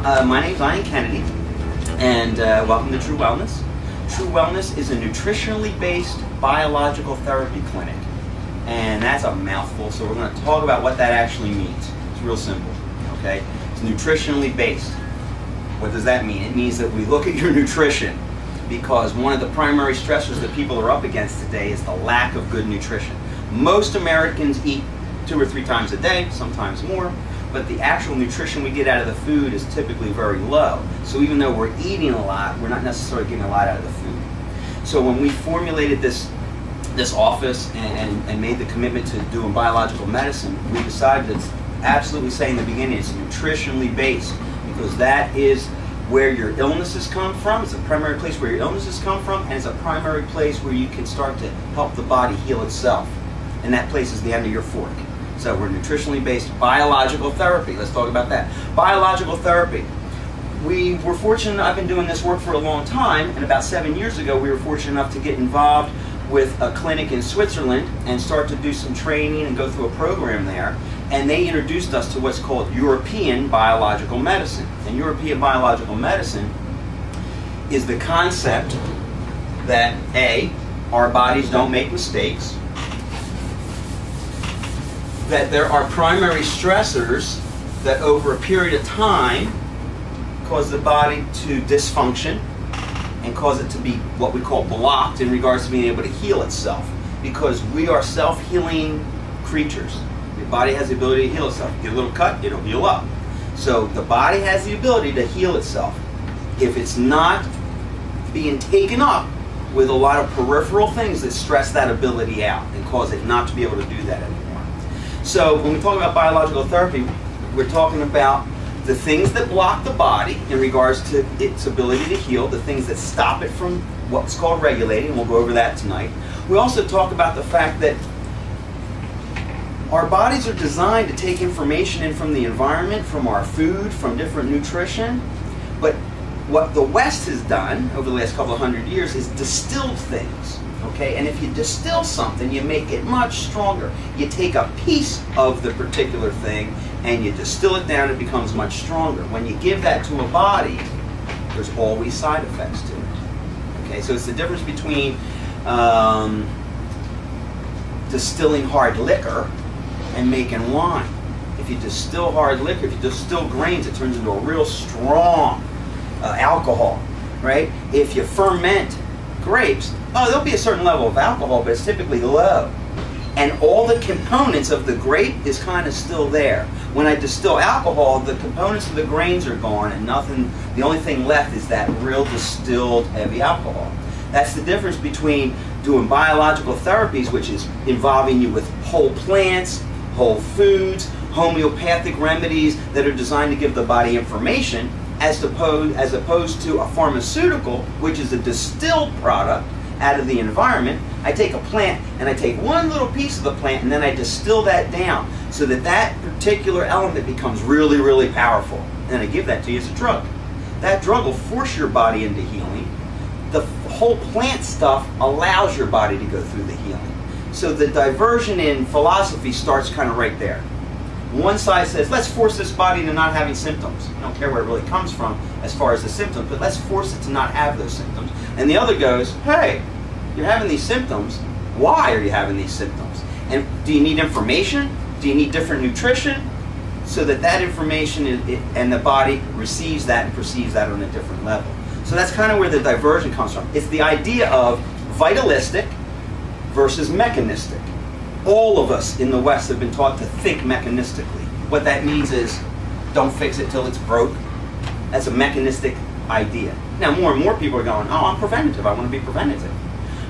My name's Ian Kennedy, and welcome to True Wellness. True Wellness is a nutritionally based biological therapy clinic, and that's a mouthful, so we're going to talk about what that actually means. It's real simple, okay? It's nutritionally based. What does that mean? It means that we look at your nutrition, because one of the primary stressors that people are up against today is the lack of good nutrition. Most Americans eat 2 or 3 times a day, sometimes more, but the actual nutrition we get out of the food is typically very low. So even though we're eating a lot, we're not necessarily getting a lot out of the food. So when we formulated this office and made the commitment to doing biological medicine, we decided it's absolutely say in the beginning it's nutritionally based, because that is where your illnesses come from. It's a primary place where your illnesses come from, and it's a primary place where you can start to help the body heal itself. And that place is the end of your fork. So we're nutritionally based biological therapy. Let's talk about that. Biological therapy. We were fortunate, I've been doing this work for a long time, and about 7 years ago we were fortunate enough to get involved with a clinic in Switzerland and start to do some training and go through a program there. And they introduced us to what's called European biological medicine. And European biological medicine is the concept that A, our bodies don't make mistakes, that there are primary stressors that over a period of time cause the body to dysfunction and cause it to be what we call blocked in regards to being able to heal itself, because we are self-healing creatures. The body has the ability to heal itself. Get a little cut, it'll heal up. So the body has the ability to heal itself. If it's not being taken up with a lot of peripheral things that stress that ability out and cause it not to be able to do that anymore. So when we talk about biological therapy, we're talking about the things that block the body in regards to its ability to heal, the things that stop it from what's called regulating. We'll go over that tonight. We also talk about the fact that our bodies are designed to take information in from the environment, from our food, from different nutrition. But what the West has done over the last couple of 100 years is distilled things. Okay, and if you distill something, you make it much stronger. You take a piece of the particular thing and you distill it down, it becomes much stronger. When you give that to a body, there's always side effects to it. Okay, so it's the difference between distilling hard liquor and making wine. If you distill hard liquor, if you distill grains, it turns into a real strong alcohol, right? If you ferment grapes, there'll be a certain level of alcohol, but it's typically low. And all the components of the grape is kind of still there. When I distill alcohol, the components of the grains are gone, and nothing, the only thing left is that real distilled heavy alcohol. That's the difference between doing biological therapies, which is involving you with whole plants, whole foods, homeopathic remedies that are designed to give the body information, as opposed to a pharmaceutical, which is a distilled product out of the environment. I take a plant and I take one little piece of the plant and then I distill that down so that that particular element becomes really, really powerful. And then I give that to you as a drug. That drug will force your body into healing. The whole plant stuff allows your body to go through the healing. So the diversion in philosophy starts kind of right there. One side says, let's force this body into not having symptoms. I don't care where it really comes from as far as the symptoms, but let's force it to not have those symptoms. And the other goes, hey, you're having these symptoms. Why are you having these symptoms? And do you need information? Do you need different nutrition? So that that information and the body receives that and perceives that on a different level. So that's kind of where the diversion comes from. It's the idea of vitalistic versus mechanistic. All of us in the West have been taught to think mechanistically. What that means is, don't fix it till it's broke. That's a mechanistic idea. Now more and more people are going, oh, I'm preventative, I want to be preventative.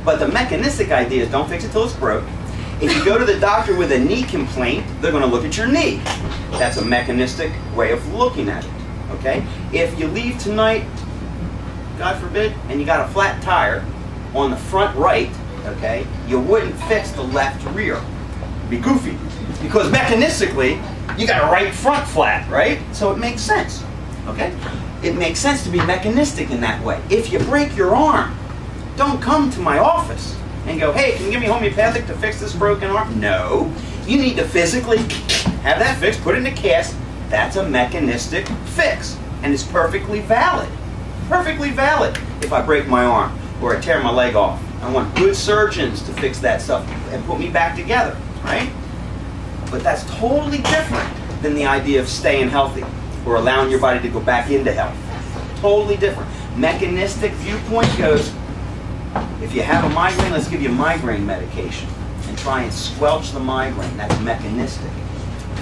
But the mechanistic idea is, don't fix it till it's broke. If you go to the doctor with a knee complaint, they're going to look at your knee. That's a mechanistic way of looking at it. Okay? If you leave tonight, God forbid, and you got a flat tire on the front right, okay, you wouldn't fix the left rear. It'd be goofy. Because mechanistically, you got a right front flat, right? So it makes sense. Okay? It makes sense to be mechanistic in that way. If you break your arm, don't come to my office and go, hey, can you give me homeopathic to fix this broken arm? No. You need to physically have that fixed, put it in a cast. That's a mechanistic fix. and it's perfectly valid. Perfectly valid. If I break my arm or I tear my leg off, I want good surgeons to fix that stuff and put me back together, right? But that's totally different than the idea of staying healthy or allowing your body to go back into health. Totally different. Mechanistic viewpoint goes, if you have a migraine, let's give you migraine medication and try and squelch the migraine. That's mechanistic.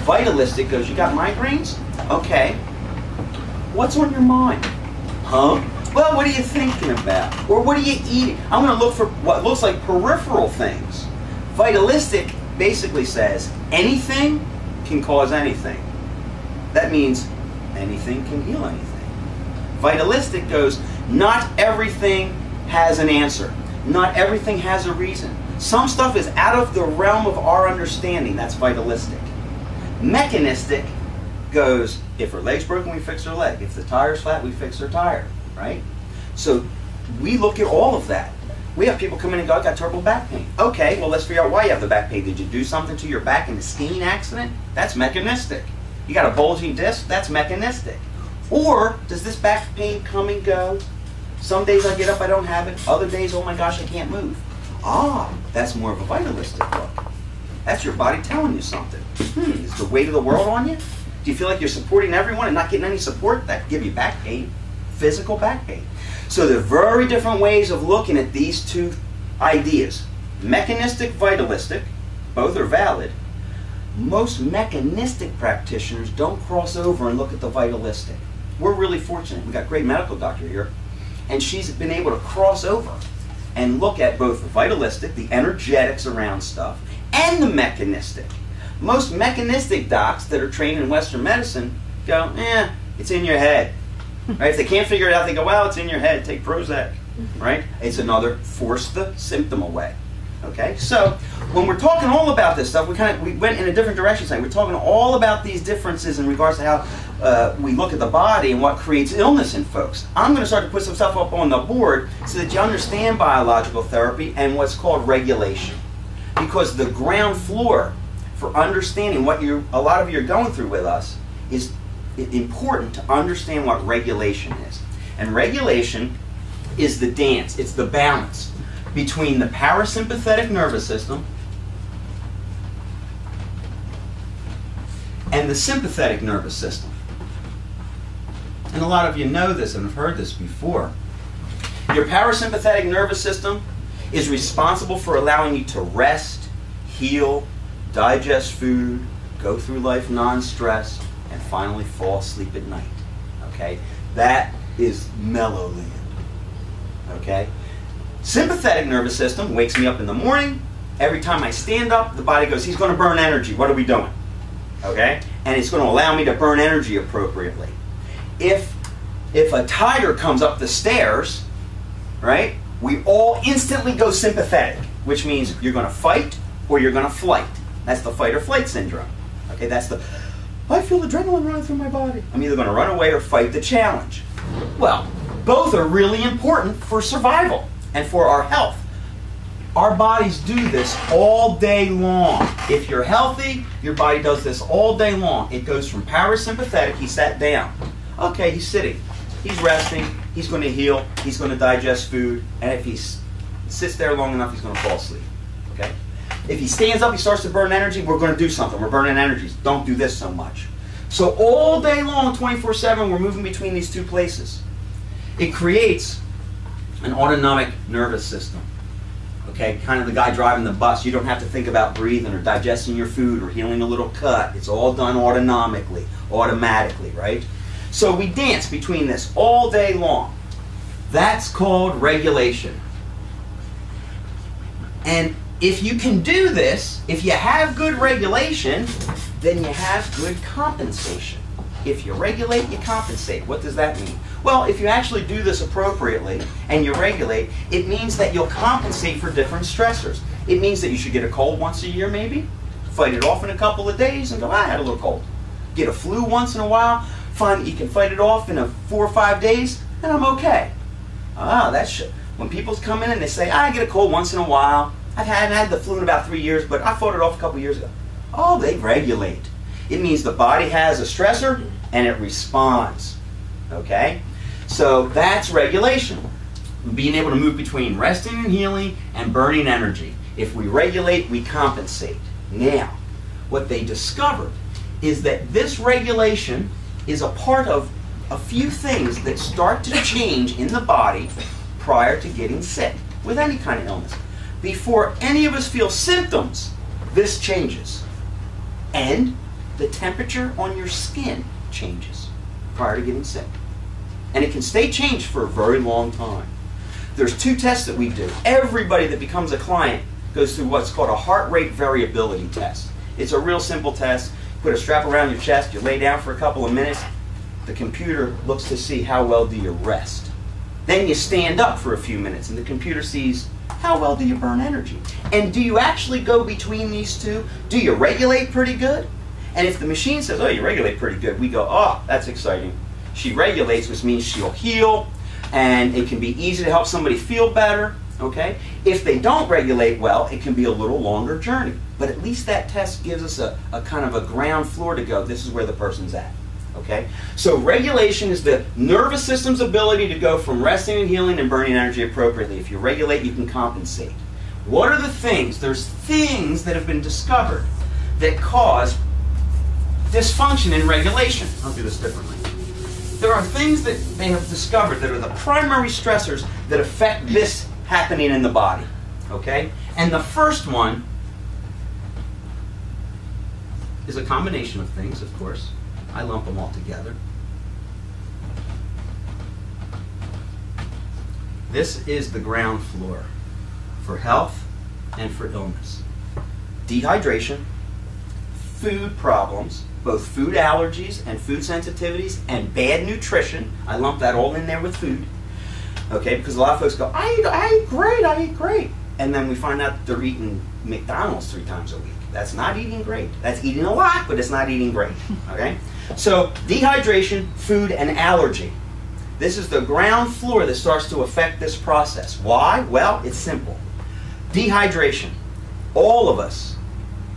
Vitalistic goes, you got migraines? Okay. What's on your mind? Huh? Well, what are you thinking about? Or what are you eating? I'm going to look for what looks like peripheral things. Vitalistic basically says anything can cause anything. That means anything can heal anything. Vitalistic goes, not everything has an answer. Not everything has a reason. Some stuff is out of the realm of our understanding. That's vitalistic. Mechanistic goes, if her leg's broken, we fix her leg. If the tire's flat, we fix her tire, right? So we look at all of that. We have people come in and go, I got terrible back pain. Okay, well, let's figure out why you have the back pain. Did you do something to your back in a skiing accident? That's mechanistic. You got a bulging disc? That's mechanistic. Or does this back pain come and go? Some days I get up, I don't have it. Other days, oh my gosh, I can't move. Ah, that's more of a vitalistic look. That's your body telling you something. Is the weight of the world on you? Do you feel like you're supporting everyone and not getting any support? That could give you back pain, physical back pain. So there are very different ways of looking at these two ideas. Mechanistic, vitalistic, both are valid. Most mechanistic practitioners don't cross over and look at the vitalistic. We're really fortunate. We've got a great medical doctor here, and she's been able to cross over and look at both the vitalistic, the energetics around stuff, and the mechanistic. Most mechanistic docs that are trained in Western medicine go, it's in your head. Right? If they can't figure it out, they go, well, it's in your head, take Prozac. Right? It's another force the symptom away. Okay? So when we're talking all about this stuff, we went in a different direction tonight. We're talking all about these differences in regards to how we look at the body and what creates illness in folks. I'm going to start to put some stuff up on the board so that you understand biological therapy and what's called regulation. Because the ground floor for understanding what a lot of you are going through with us is important to understand what regulation is. And regulation is the dance, it's the balance between the parasympathetic nervous system and the sympathetic nervous system. And a lot of you know this and have heard this before. Your parasympathetic nervous system is responsible for allowing you to rest, heal, digest food, go through life non-stressed, and finally fall asleep at night. Okay? That is mellow land. Okay? Sympathetic nervous system wakes me up in the morning. Every time I stand up, the body goes, he's going to burn energy. What are we doing? Okay? And it's going to allow me to burn energy appropriately. If a tiger comes up the stairs, right, we all instantly go sympathetic, which means you're going to fight or you're going to flight. That's the fight or flight syndrome. Okay, that's the, I feel adrenaline running through my body. I'm either going to run away or fight the challenge. Well, both are really important for survival and for our health. Our bodies do this all day long. If you're healthy, your body does this all day long. It goes from parasympathetic, he sat down. Okay, he's sitting. He's resting. He's going to heal. He's going to digest food. And if he sits there long enough, he's going to fall asleep. Okay? If he stands up, he starts to burn energy, we're going to do something. We're burning energies. Don't do this so much. So all day long, 24/7, we're moving between these two places. It creates an autonomic nervous system. Okay, kind of the guy driving the bus. You don't have to think about breathing or digesting your food or healing a little cut. It's all done automatically, right? So we dance between this all day long. That's called regulation. And if you can do this, if you have good regulation, then you have good compensation. If you regulate, you compensate. What does that mean? Well, if you actually do this appropriately and you regulate, it means that you'll compensate for different stressors. It means that you should get a cold once a year maybe, fight it off in a couple of days and go, I had a little cold. Get a flu once in a while, find that you can fight it off in 4 or 5 days, and I'm okay. When people come in and they say, I get a cold once in a while, I haven't had the flu in about 3 years, but I fought it off a couple years ago. Oh, they regulate. It means the body has a stressor and it responds. Okay? So that's regulation. Being able to move between resting and healing and burning energy. If we regulate, we compensate. Now, what they discovered is that this regulation is a part of a few things that start to change in the body prior to getting sick with any kind of illness. Before any of us feel symptoms, this changes. And the temperature on your skin changes prior to getting sick. And it can stay changed for a very long time. There's 2 tests that we do. Everybody that becomes a client goes through what's called a heart rate variability test. It's a real simple test. Put a strap around your chest, you lay down for a couple of minutes, the computer looks to see how well do you rest. Then you stand up for a few minutes and the computer sees how well do you burn energy. And do you actually go between these two? Do you regulate pretty good? And if the machine says, oh, you regulate pretty good, we go, oh, that's exciting. She regulates, which means she'll heal, and it can be easy to help somebody feel better. Okay? If they don't regulate well, it can be a little longer journey. But at least that test gives us a kind of a ground floor to go, this is where the person's at. Okay? So regulation is the nervous system's ability to go from resting and healing and burning energy appropriately. If you regulate, you can compensate. What are the things? There's things that have been discovered that cause dysfunction in regulation. I'll do this differently. There are things that they have discovered that are the primary stressors that affect this happening in the body. Okay? And the first one is a combination of things, of course. I lump them all together. This is the ground floor for health and for illness. Dehydration, food problems, both food allergies and food sensitivities, and bad nutrition. I lump that all in there with food. Okay, because a lot of folks go, I eat great. And then we find out they're eating McDonald's 3 times a week. That's not eating great. That's eating a lot, but it's not eating great. Okay? So, dehydration, food, and allergy. This is the ground floor that starts to affect this process. Why? Well, it's simple. Dehydration. All of us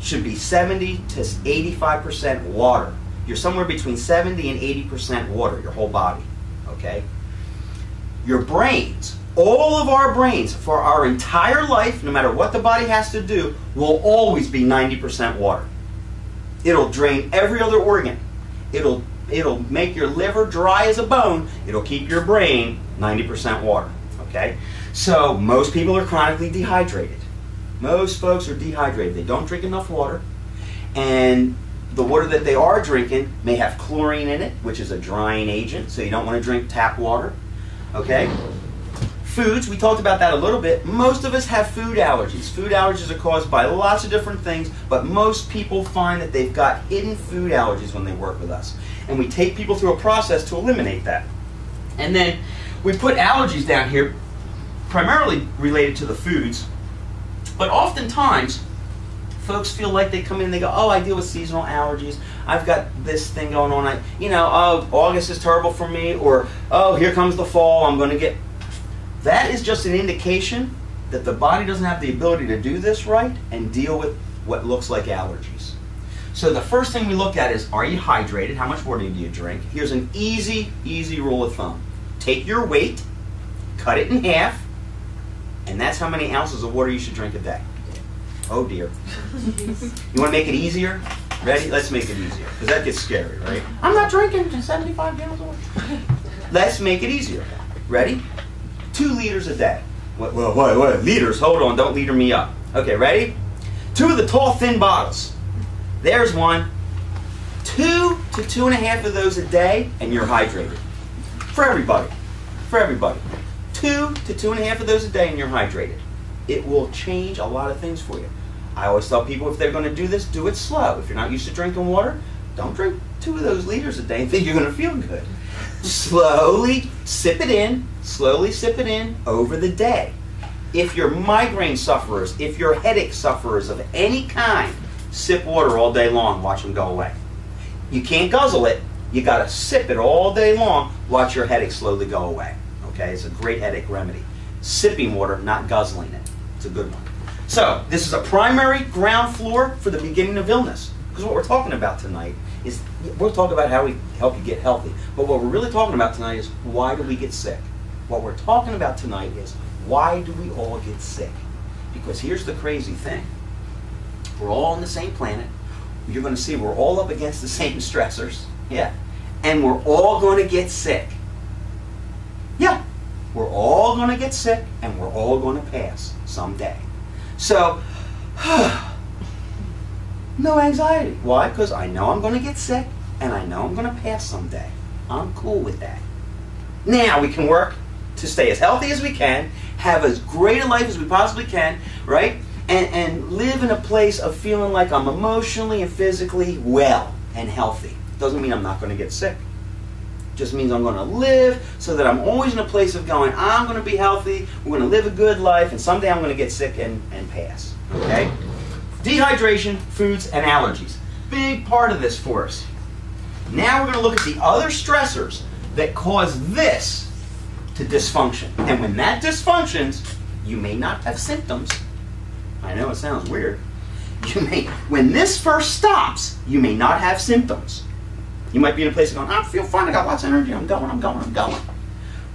should be 70 to 85% water. You're somewhere between 70 and 80% water, your whole body. Okay? Your brains, all of our brains, for our entire life, no matter what the body has to do, will always be 90% water. It'll drain every other organ. It'll make your liver dry as a bone. It'll keep your brain 90% water. Okay? So most people are chronically dehydrated. Most folks are dehydrated. They don't drink enough water. And the water that they are drinking may have chlorine in it, which is a drying agent, so you don't want to drink tap water. Okay? Foods, we talked about that a little bit. Most of us have food allergies. Food allergies are caused by lots of different things, but most people find that they've got hidden food allergies when they work with us. And we take people through a process to eliminate that. And then we put allergies down here, primarily related to the foods, but oftentimes folks feel like they come in and they go, oh, I deal with seasonal allergies. I've got this thing going on. Oh, August is terrible for me, or oh, here comes the fall, I'm going to get... That is just an indication that the body doesn't have the ability to do this right and deal with what looks like allergies. So the first thing we look at is, are you hydrated? How much water do you drink? Here's an easy rule of thumb. Take your weight, cut it in half, and that's how many ounces of water you should drink a day. Oh dear. You want to make it easier? Ready? Let's make it easier, because that gets scary, right? I'm not drinking 75 gallons of water. Let's make it easier. Ready? 2 liters a day. What? Liters? Hold on, don't liter me up. Okay, ready? 2 of the tall, thin bottles. There's one. 2 to 2.5 of those a day, and you're hydrated. For everybody. For everybody. 2 to 2.5 of those a day, and you're hydrated. It will change a lot of things for you. I always tell people, if they're going to do this, do it slow. If you're not used to drinking water, don't drink 2 of those liters a day and think you're going to feel good. Slowly sip it in, over the day. If you're migraine sufferers, if you're headache sufferers of any kind, sip water all day long, watch them go away. You can't guzzle it, you got to sip it all day long, watch your headache slowly go away. Okay, it's a great headache remedy. Sipping water, not guzzling it. It's a good one. So, this is a primary ground floor for the beginning of illness. Because what we're talking about tonight is, we'll talk about how we help you get healthy. But what we're really talking about tonight is, why do we get sick? What we're talking about tonight is, why do we all get sick? Because here's the crazy thing. We're all on the same planet. You're going to see we're all up against the same stressors. Yeah. And we're all going to get sick. Yeah. We're all going to get sick, and we're all going to pass someday. So, no anxiety. Why? Because I know I'm going to get sick, and I know I'm going to pass someday. I'm cool with that. Now we can work to stay as healthy as we can, have as great a life as we possibly can, right? And live in a place of feeling like I'm emotionally and physically well and healthy. Doesn't mean I'm not going to get sick. Just means I'm going to live so that I'm always in a place of going, I'm going to be healthy, we're going to live a good life, and someday I'm going to get sick and pass. Okay? Dehydration, foods, and allergies. Big part of this for us. Now we're going to look at the other stressors that cause this to dysfunction. And when that dysfunctions, you may not have symptoms. I know it sounds weird. When this first stops, you may not have symptoms. You might be in a place of going, I feel fine, I got lots of energy, I'm going.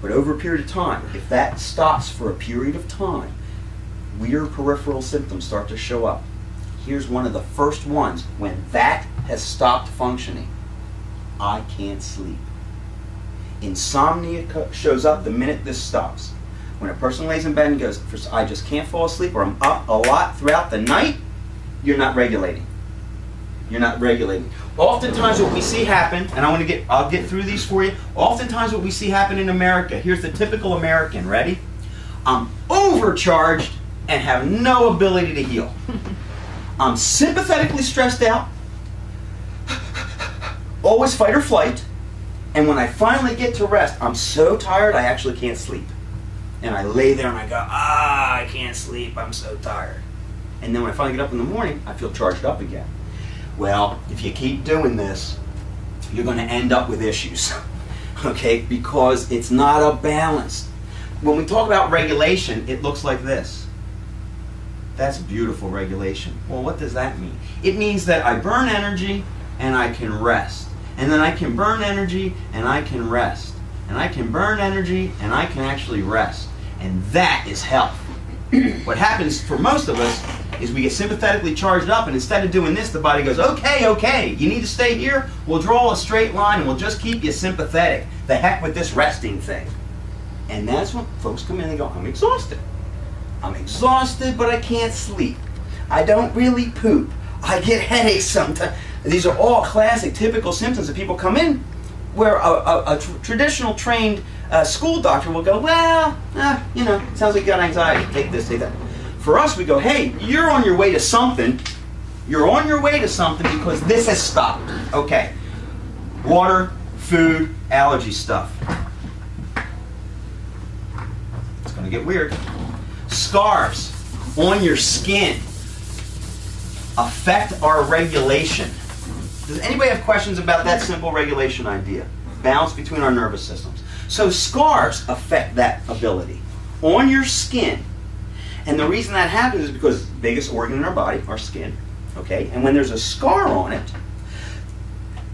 But over a period of time, if that stops for a period of time, weird peripheral symptoms start to show up. Here's one of the first ones. When that has stopped functioning, I can't sleep. Insomnia shows up the minute this stops. When a person lays in bed and goes, I just can't fall asleep, or I'm up a lot throughout the night, you're not regulating. You're not regulating. Oftentimes what we see happen, and I'll get through these for you. Oftentimes what we see happen in America, here's the typical American, ready? I'm overcharged and have no ability to heal. I'm sympathetically stressed out, always fight or flight, and when I finally get to rest, I'm so tired I actually can't sleep. And I lay there and I go, I can't sleep, I'm so tired. And then when I finally get up in the morning, I feel charged up again. Well, if you keep doing this, you're going to end up with issues, okay? Because it's not a balance. When we talk about regulation, it looks like this. That's beautiful regulation. Well, what does that mean? It means that I burn energy and I can rest. And then I can burn energy and I can rest. And I can burn energy and I can actually rest. And that is health. What happens for most of us is we get sympathetically charged up, and instead of doing this, the body goes, okay, you need to stay here, we'll draw a straight line and we'll just keep you sympathetic. The heck with this resting thing. And that's when folks come in and go, I'm exhausted. I'm exhausted, but I can't sleep. I don't really poop. I get headaches sometimes. These are all classic, typical symptoms that people come in where a traditional trained school doctor will go, well, sounds like you got anxiety. Take this, take that. For us, we go, hey, you're on your way to something. You're on your way to something because this has stopped. Okay. Water, food, allergy stuff. It's going to get weird. Scars on your skin affect our regulation. Does anybody have questions about that simple regulation idea? Balance between our nervous systems. So scars affect that ability on your skin. And the reason that happens is because the biggest organ in our body, our skin, okay? And when there's a scar on it,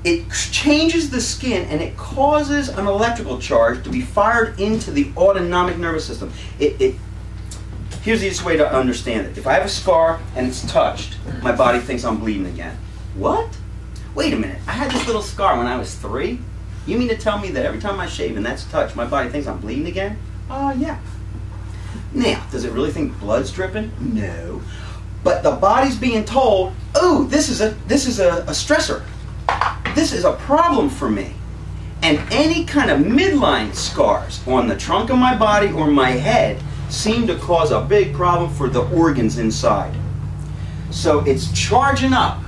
it changes the skin and it causes an electrical charge to be fired into the autonomic nervous system. Here's the easiest way to understand it. If I have a scar and it's touched, my body thinks I'm bleeding again. What? Wait a minute, I had this little scar when I was 3? You mean to tell me that every time I shave and that's touched, my body thinks I'm bleeding again? Yeah. Now, does it really think blood's dripping? No. But the body's being told, oh, this is a stressor. This is a problem for me. And any kind of midline scars on the trunk of my body or my head seem to cause a big problem for the organs inside. So it's charging up.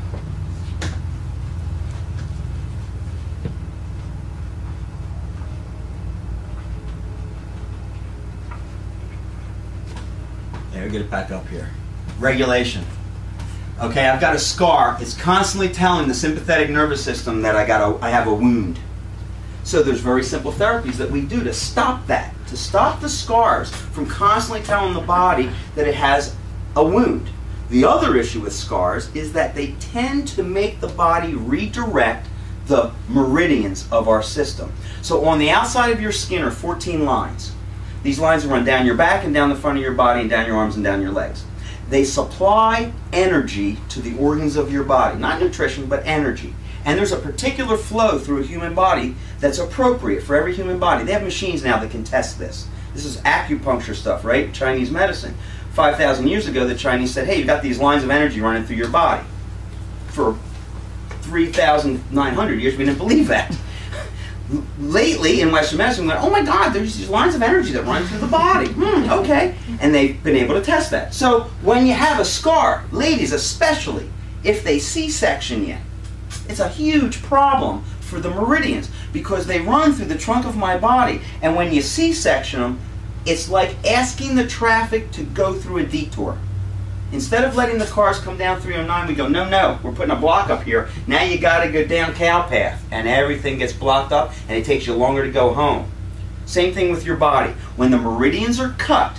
There, get it back up here. Regulation. Okay, I've got a scar. It's constantly telling the sympathetic nervous system that I have a wound. So there's very simple therapies that we do to stop that, to stop the scars from constantly telling the body that it has a wound. The other issue with scars is that they tend to make the body redirect the meridians of our system. So on the outside of your skin are 14 lines. These lines run down your back and down the front of your body and down your arms and down your legs. They supply energy to the organs of your body, not nutrition, but energy. And there's a particular flow through a human body that's appropriate for every human body. They have machines now that can test this. This is acupuncture stuff, right? Chinese medicine. 5,000 years ago, the Chinese said, hey, you've got these lines of energy running through your body. For 3,900 years, we didn't believe that. Lately, in Western medicine, we went, oh my God, there's these lines of energy that run through the body. Okay. And they've been able to test that. So when you have a scar, ladies especially, if they C-section you, it's a huge problem for the meridians because they run through the trunk of my body. And when you C-section them, it's like asking the traffic to go through a detour. Instead of letting the cars come down 309, we go, no, no, we're putting a block up here. Now you got to go down cow path, and everything gets blocked up, and it takes you longer to go home. Same thing with your body. When the meridians are cut,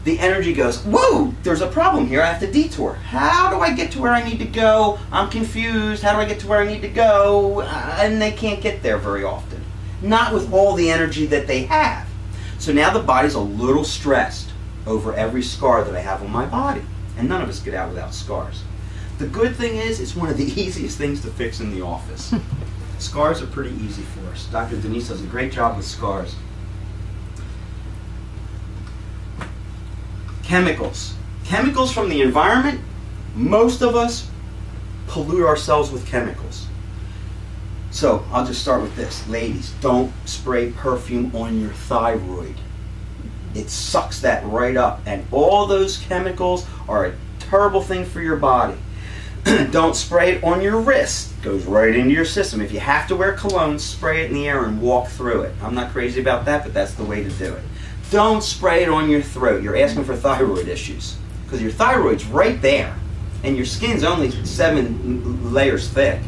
the energy goes, whoa, there's a problem here, I have to detour. How do I get to where I need to go? I'm confused. How do I get to where I need to go? And they can't get there very often. Not with all the energy that they have. So now the body's a little stressed over every scar that I have on my body. And none of us get out without scars. The good thing is, it's one of the easiest things to fix in the office. Scars are pretty easy for us. Dr. Denise does a great job with scars. Chemicals. Chemicals from the environment, most of us pollute ourselves with chemicals. So, I'll just start with this. Ladies, don't spray perfume on your thyroid. It sucks that right up, and all those chemicals are a terrible thing for your body. Don't spray it on your wrist. It goes right into your system. If you have to wear cologne, spray it in the air and walk through it. I'm not crazy about that, but that's the way to do it. Don't spray it on your throat. You're asking for thyroid issues because your thyroid's right there, and your skin's only 7 layers thick.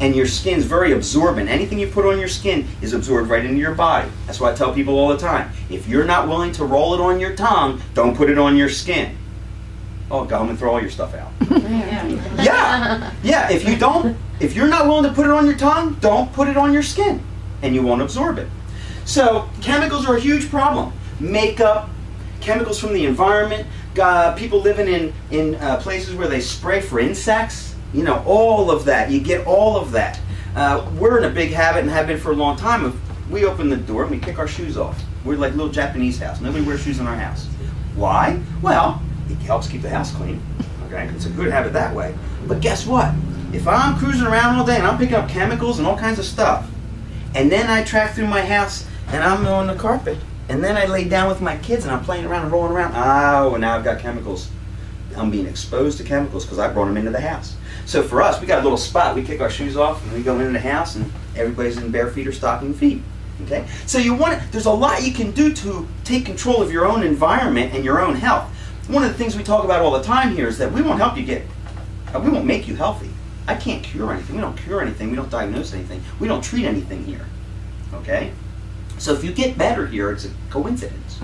And your skin's very absorbent. Anything you put on your skin is absorbed right into your body. That's why I tell people all the time. If you're not willing to roll it on your tongue, don't put it on your skin. Oh, go home and throw all your stuff out. Yeah. If you're not willing to put it on your tongue, don't put it on your skin, and you won't absorb it. So chemicals are a huge problem. Makeup, chemicals from the environment, people living in places where they spray for insects. You know, all of that. You get all of that. We're in a big habit and have been for a long time of we open the door and we kick our shoes off. We're like a little Japanese house. Nobody wears shoes in our house. Why? Well, it helps keep the house clean. Okay, it's a good habit that way. But guess what? If I'm cruising around all day and I'm picking up chemicals and all kinds of stuff, and then I track through my house and I'm on the carpet, and then I lay down with my kids and I'm playing around and rolling around, oh, and now I've got chemicals. I'm being exposed to chemicals because I brought them into the house. So for us, we got a little spot. We kick our shoes off and we go into the house and everybody's in bare feet or stocking feet. Okay? So there's a lot you can do to take control of your own environment and your own health. One of the things we talk about all the time here is that we won't help you we won't make you healthy. I can't cure anything. We don't cure anything. We don't diagnose anything. We don't treat anything here. Okay? So if you get better here, it's a coincidence.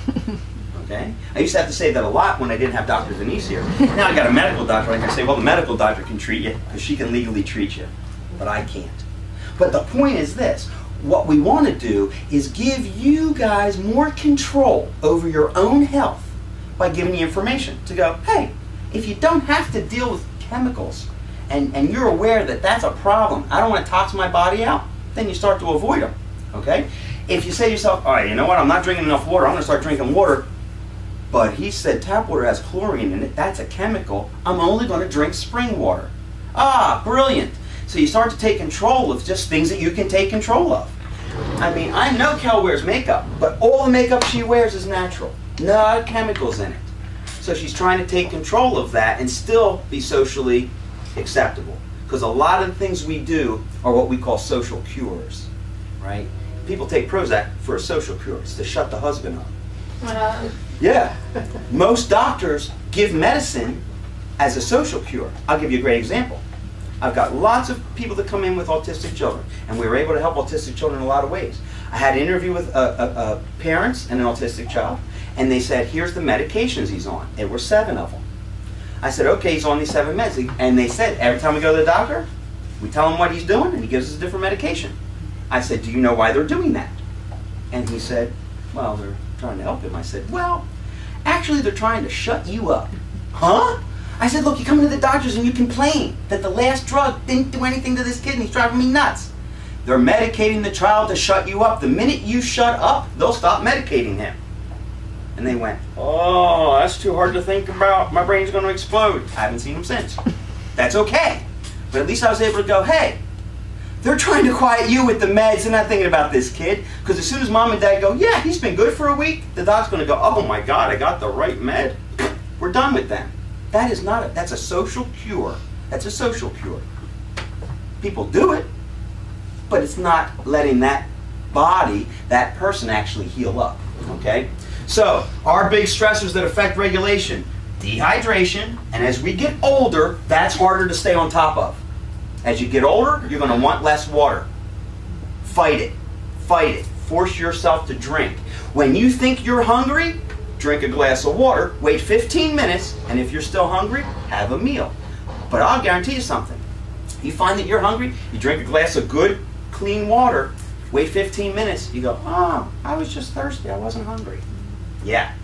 Okay? I used to have to say that a lot when I didn't have Dr. Denise here. Now I got a medical doctor. I can say, well, the medical doctor can treat you because she can legally treat you, but I can't. But the point is this. What we want to do is give you guys more control over your own health by giving you information to go, hey, if you don't have to deal with chemicals and you're aware that that's a problem, I don't want to tox my body out, then you start to avoid them. Okay? If you say to yourself, all right, you know what, I'm not drinking enough water, I'm going to start drinking water, but he said tap water has chlorine in it, that's a chemical, I'm only going to drink spring water. Ah, brilliant. So you start to take control of just things that you can take control of. I mean, I know Kel wears makeup, but all the makeup she wears is natural. No chemicals in it. So she's trying to take control of that and still be socially acceptable. Because a lot of the things we do are what we call social cures, right? People take Prozac for a social cure. It's to shut the husband up. Yeah. Most doctors give medicine as a social cure. I'll give you a great example. I've got lots of people that come in with autistic children, and we were able to help autistic children in a lot of ways. I had an interview with parents and an autistic child, and they said, here's the medications he's on. There were 7 of them. I said, okay, he's on these 7 meds. And they said, every time we go to the doctor, we tell him what he's doing, and he gives us a different medication. I said, do you know why they're doing that? And he said, well, they're trying to help him. I said, well, actually, they're trying to shut you up. Huh? I said, look, you come into the doctors and you complain that the last drug didn't do anything to this kid and he's driving me nuts. They're medicating the child to shut you up. The minute you shut up, they'll stop medicating him. And they went, oh, that's too hard to think about. My brain's going to explode. I haven't seen him since. That's okay. But at least I was able to go, hey, they're trying to quiet you with the meds. They're not thinking about this kid. Because as soon as mom and dad go, yeah, he's been good for a week, the doc's going to go, oh my God, I got the right med. We're done with them. That is not that's a social cure. That's a social cure. People do it, but it's not letting that body, that person actually heal up. Okay? So, our big stressors that affect regulation, dehydration, and as we get older, that's harder to stay on top of. As you get older, you're going to want less water. Fight it. Fight it. Force yourself to drink. When you think you're hungry, drink a glass of water, wait 15 minutes, and if you're still hungry, have a meal. But I'll guarantee you something. You find that you're hungry, you drink a glass of good, clean water, wait 15 minutes, you go, oh, I was just thirsty, I wasn't hungry. Yeah,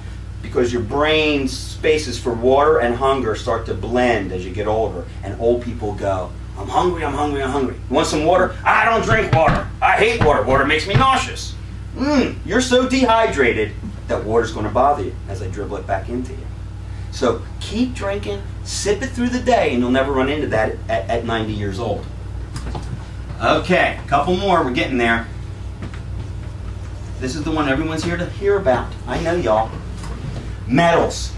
because your brain's spaces for water and hunger start to blend as you get older, and old people go, I'm hungry, I'm hungry, I'm hungry. You want some water? I don't drink water. I hate water. Water makes me nauseous. You're so dehydrated that water's going to bother you as I dribble it back into you. So keep drinking, sip it through the day, and you'll never run into that at 90 years old. Okay, a couple more. We're getting there. This is the one everyone's here to hear about. I know y'all. Metals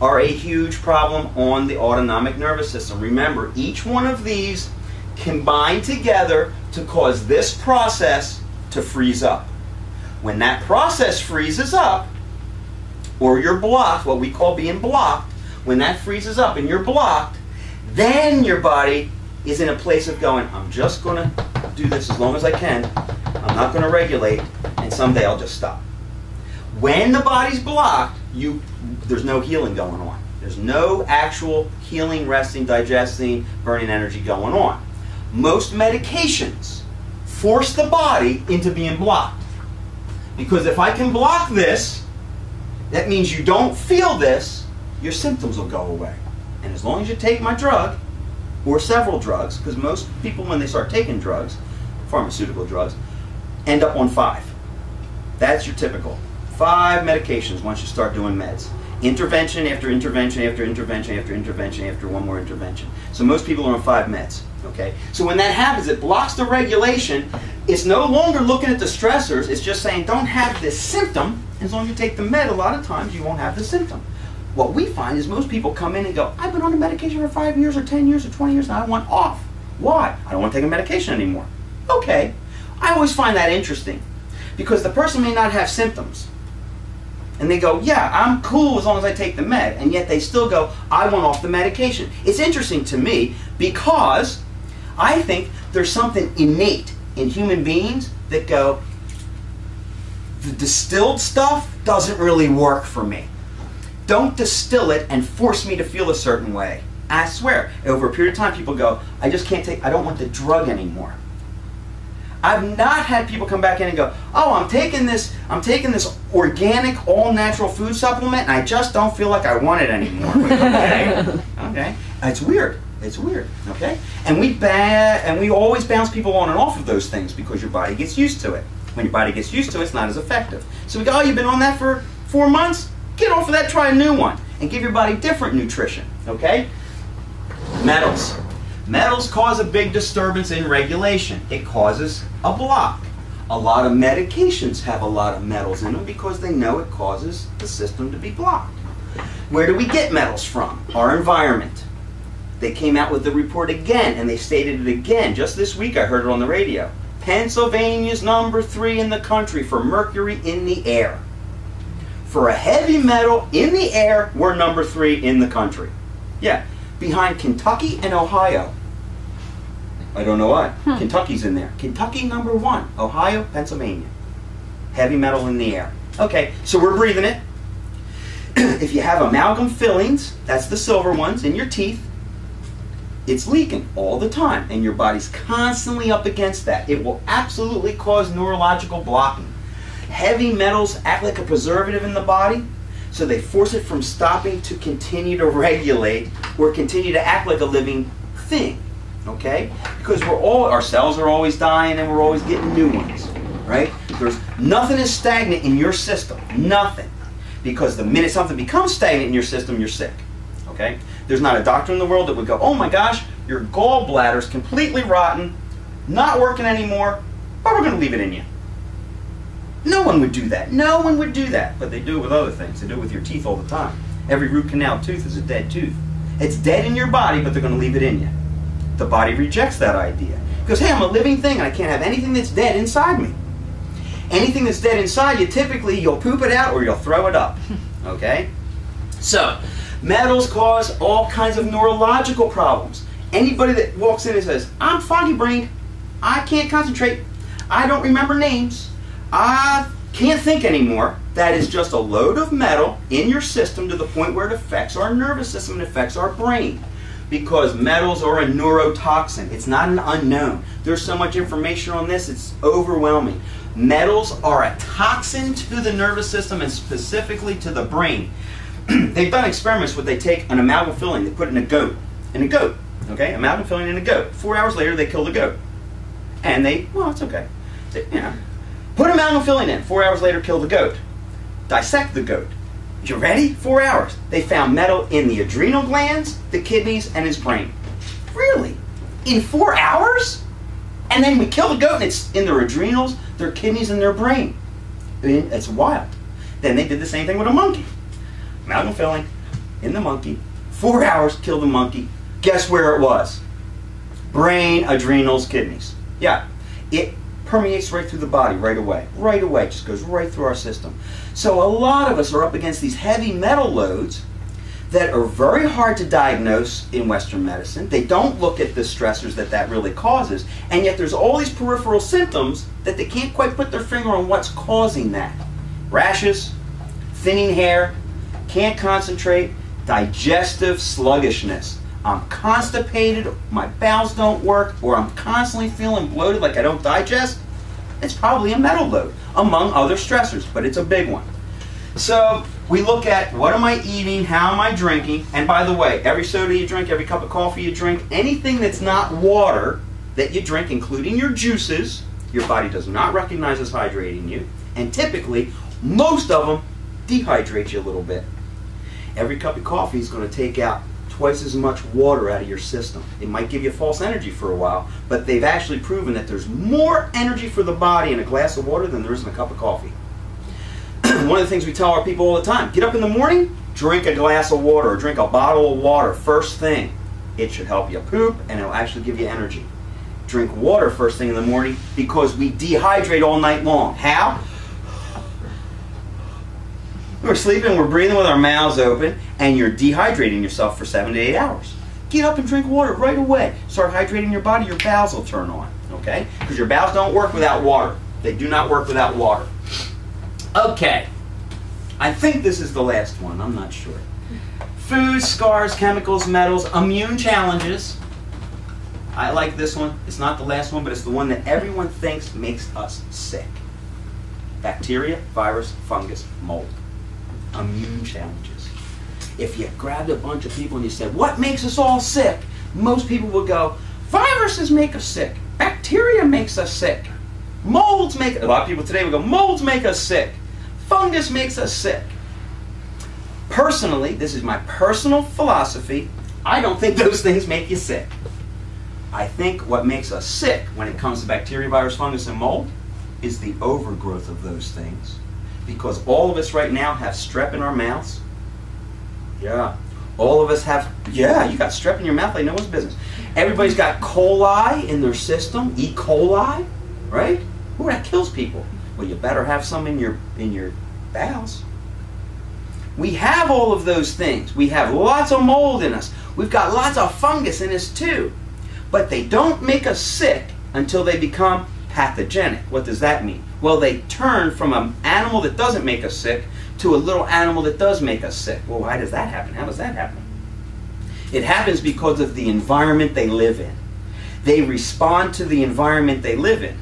are a huge problem on the autonomic nervous system. Remember, each one of these combine together to cause this process to freeze up. When that process freezes up, or you're blocked, what we call being blocked, when that freezes up and you're blocked, then your body is in a place of going, I'm just going to do this as long as I can, I'm not going to regulate, and someday I'll just stop. When the body's blocked, there's no healing going on. There's no actual healing, resting, digesting, burning energy going on. Most medications force the body into being blocked. Because if I can block this, that means you don't feel this, your symptoms will go away. And as long as you take my drug, or several drugs, because most people when they start taking drugs, pharmaceutical drugs, end up on 5. That's your typical. 5 medications once you start doing meds. Intervention after intervention after intervention after intervention after one more intervention. So most people are on 5 meds. Okay? So when that happens, it blocks the regulation. It's no longer looking at the stressors. It's just saying, don't have this symptom. As long as you take the med, a lot of times you won't have the symptom. What we find is most people come in and go, I've been on a medication for 5 years or 10 years or 20 years and I want off. Why? I don't want to take a medication anymore. Okay. I always find that interesting because the person may not have symptoms. And they go, yeah, I'm cool as long as I take the med. And yet they still go, I want off the medication. It's interesting to me because I think there's something innate in human beings that go, the distilled stuff doesn't really work for me. Don't distill it and force me to feel a certain way. I swear, over a period of time, people go, I just can't take, I don't want the drug anymore. I've not had people come back in and go, oh, I'm taking this organic, all-natural food supplement, and I just don't feel like I want it anymore. Okay, okay, it's weird. It's weird. Okay, and we always bounce people on and off of those things because your body gets used to it. When your body gets used to it, it's not as effective. So we go, oh, you've been on that for 4 months? Get off of that, try a new one, and give your body different nutrition. Okay, metals. Metals cause a big disturbance in regulation. It causes a block. A lot of medications have a lot of metals in them because they know it causes the system to be blocked. Where do we get metals from? Our environment. They came out with the report again, and they stated it again. Just this week I heard it on the radio. Pennsylvania's number 3 in the country for mercury in the air. For a heavy metal in the air, we're number 3 in the country. Yeah. Behind Kentucky and Ohio. I don't know why. Kentucky's in there. Kentucky number 1. Ohio, Pennsylvania. Heavy metal in the air. Okay, so we're breathing it. If you have amalgam fillings, that's the silver ones in your teeth, it's leaking all the time, and your body's constantly up against that. It will absolutely cause neurological blocking. Heavy metals act like a preservative in the body, so they force it from stopping to continue to regulate or continue to act like a living thing, okay? Because our cells are always dying and we're always getting new ones, right? Nothing is stagnant in your system, nothing. Because the minute something becomes stagnant in your system, you're sick, okay? There's not a doctor in the world that would go, oh my gosh, your gallbladder's completely rotten, not working anymore, but we're going to leave it in you. No one would do that. No one would do that. But they do it with other things. They do it with your teeth all the time. Every root canal tooth is a dead tooth. It's dead in your body, but they're going to leave it in you. The body rejects that idea. Because, hey, I'm a living thing, and I can't have anything that's dead inside me. Anything that's dead inside you, typically, you'll poop it out or you'll throw it up. Okay? So, metals cause all kinds of neurological problems. Anybody that walks in and says, I'm foggy-brained, I can't concentrate, I don't remember names, I can't think anymore, that is just a load of metal in your system to the point where it affects our nervous system and affects our brain. Because metals are a neurotoxin. It's not an unknown. There's so much information on this, it's overwhelming. Metals are a toxin to the nervous system and specifically to the brain. They've done experiments where they take an amalgam filling, they put it in a goat, okay, amalgam filling in a goat. 4 hours later, they kill the goat. And well, it's okay. Put amalgam filling in, 4 hours later, kill the goat. Dissect the goat. You ready? 4 hours. They found metal in the adrenal glands, the kidneys, and his brain. Really? In 4 hours? And then we kill the goat and it's in their adrenals, their kidneys, and their brain. I mean, it's wild. Then they did the same thing with a monkey. Amalgam filling in the monkey. 4 hours, kill the monkey. Guess where it was? Brain, adrenals, kidneys. Yeah. It permeates right through the body right away. Right away. Just goes right through our system. So a lot of us are up against these heavy metal loads that are very hard to diagnose in Western medicine. They don't look at the stressors that really causes, and yet there's all these peripheral symptoms that they can't quite put their finger on what's causing that. Rashes, thinning hair, can't concentrate, digestive sluggishness. I'm constipated, my bowels don't work, or I'm constantly feeling bloated like I don't digest. It's probably a metal load, among other stressors, but it's a big one. So we look at what am I eating, how am I drinking, and by the way, every soda you drink, every cup of coffee you drink, anything that's not water that you drink, including your juices, your body does not recognize as hydrating you, and typically, most of them dehydrate you a little bit. Every cup of coffee is going to take out twice as much water out of your system. It might give you false energy for a while, but they've actually proven that there's more energy for the body in a glass of water than there is in a cup of coffee. One of the things we tell our people all the time, get up in the morning, drink a glass of water or drink a bottle of water first thing. It should help you poop and it'll actually give you energy. Drink water first thing in the morning because we dehydrate all night long. How? We're sleeping, we're breathing with our mouths open, and you're dehydrating yourself for 7 to 8 hours. Get up and drink water right away. Start hydrating your body, your bowels will turn on, okay? Because your bowels don't work without water. They do not work without water. Okay, I think this is the last one, I'm not sure. Food, scars, chemicals, metals, immune challenges. I like this one. It's not the last one, but it's the one that everyone thinks makes us sick. Bacteria, virus, fungus, mold. Immune challenges. If you grabbed a bunch of people and you said, what makes us all sick? Most people would go, viruses make us sick. Bacteria makes us sick. Molds make, a lot of people today would go, molds make us sick. Fungus makes us sick. Personally, this is my personal philosophy, I don't think those things make you sick. I think what makes us sick when it comes to bacteria, virus, fungus, and mold is the overgrowth of those things. Because all of us right now have strep in our mouths. Yeah. All of us have, yeah, you got strep in your mouth like no one's business. Everybody's got coli in their system, E. coli, right? Ooh, that kills people. Well, you better have some in your bowels. We have all of those things. We have lots of mold in us. We've got lots of fungus in us too. But they don't make us sick until they become pathogenic. What does that mean? Well, they turn from an animal that doesn't make us sick to a little animal that does make us sick. Well, why does that happen? How does that happen? It happens because of the environment they live in. They respond to the environment they live in.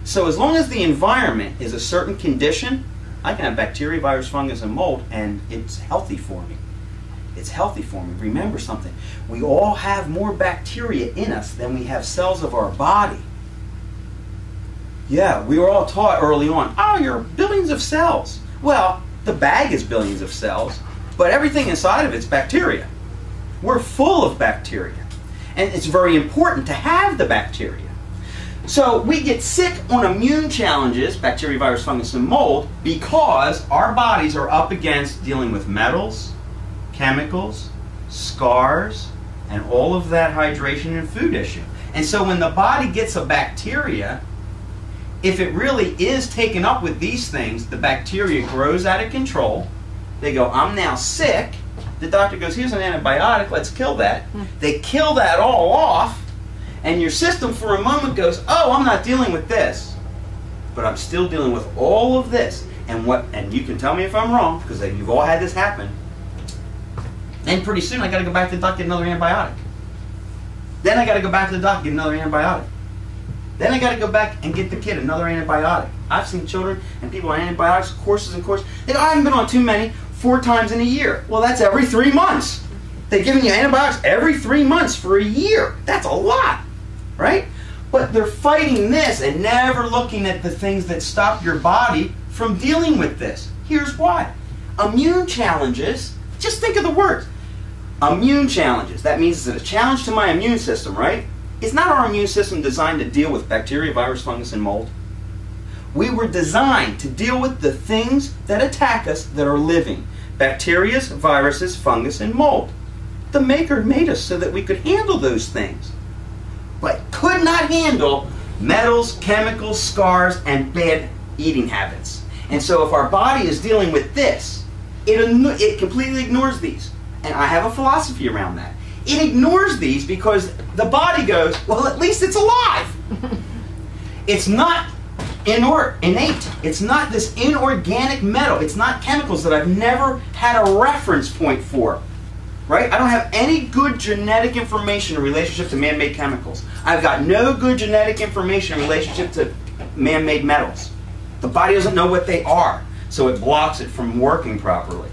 So as long as the environment is a certain condition, I can have bacteria, virus, fungus, and mold, and it's healthy for me. It's healthy for me. Remember something. We all have more bacteria in us than we have cells of our body. Yeah, we were all taught early on, oh, you're billions of cells. Well, the bag is billions of cells, but everything inside of it's bacteria. We're full of bacteria. And it's very important to have the bacteria. So we get sick on immune challenges, bacteria, virus, fungus, and mold, because our bodies are up against dealing with metals, chemicals, scars, and all of that hydration and food issue. And so when the body gets a bacteria, if it really is taken up with these things, the bacteria grows out of control. They go, I'm now sick. The doctor goes, here's an antibiotic, let's kill that. They kill that all off, and your system for a moment goes, oh, I'm not dealing with this, but I'm still dealing with all of this. And you can tell me if I'm wrong, because you've all had this happen. And pretty soon I got to go back to the doctor, get another antibiotic. Then I got to go back to the doctor, get another antibiotic. Then I got to go back and get the kid another antibiotic. I've seen children and people on antibiotics, courses and courses. They go, I haven't been on too many, 4 times in a year. Well, that's every 3 months. They're giving you antibiotics every 3 months for a year. That's a lot, right? But they're fighting this and never looking at the things that stop your body from dealing with this. Here's why. Immune challenges, just think of the words. Immune challenges. That means it's a challenge to my immune system, right? Is not our immune system designed to deal with bacteria, virus, fungus, and mold? We were designed to deal with the things that attack us that are living. Bacteria, viruses, fungus, and mold. The Maker made us so that we could handle those things, but could not handle metals, chemicals, scars, and bad eating habits. And so if our body is dealing with this, it completely ignores these. And I have a philosophy around that. It ignores these because the body goes, well, at least it's alive. It's not innate. It's not this inorganic metal. It's not chemicals that I've never had a reference point for. Right? I don't have any good genetic information in relationship to man-made chemicals. I've got no good genetic information in relationship to man-made metals. The body doesn't know what they are, so it blocks it from working properly.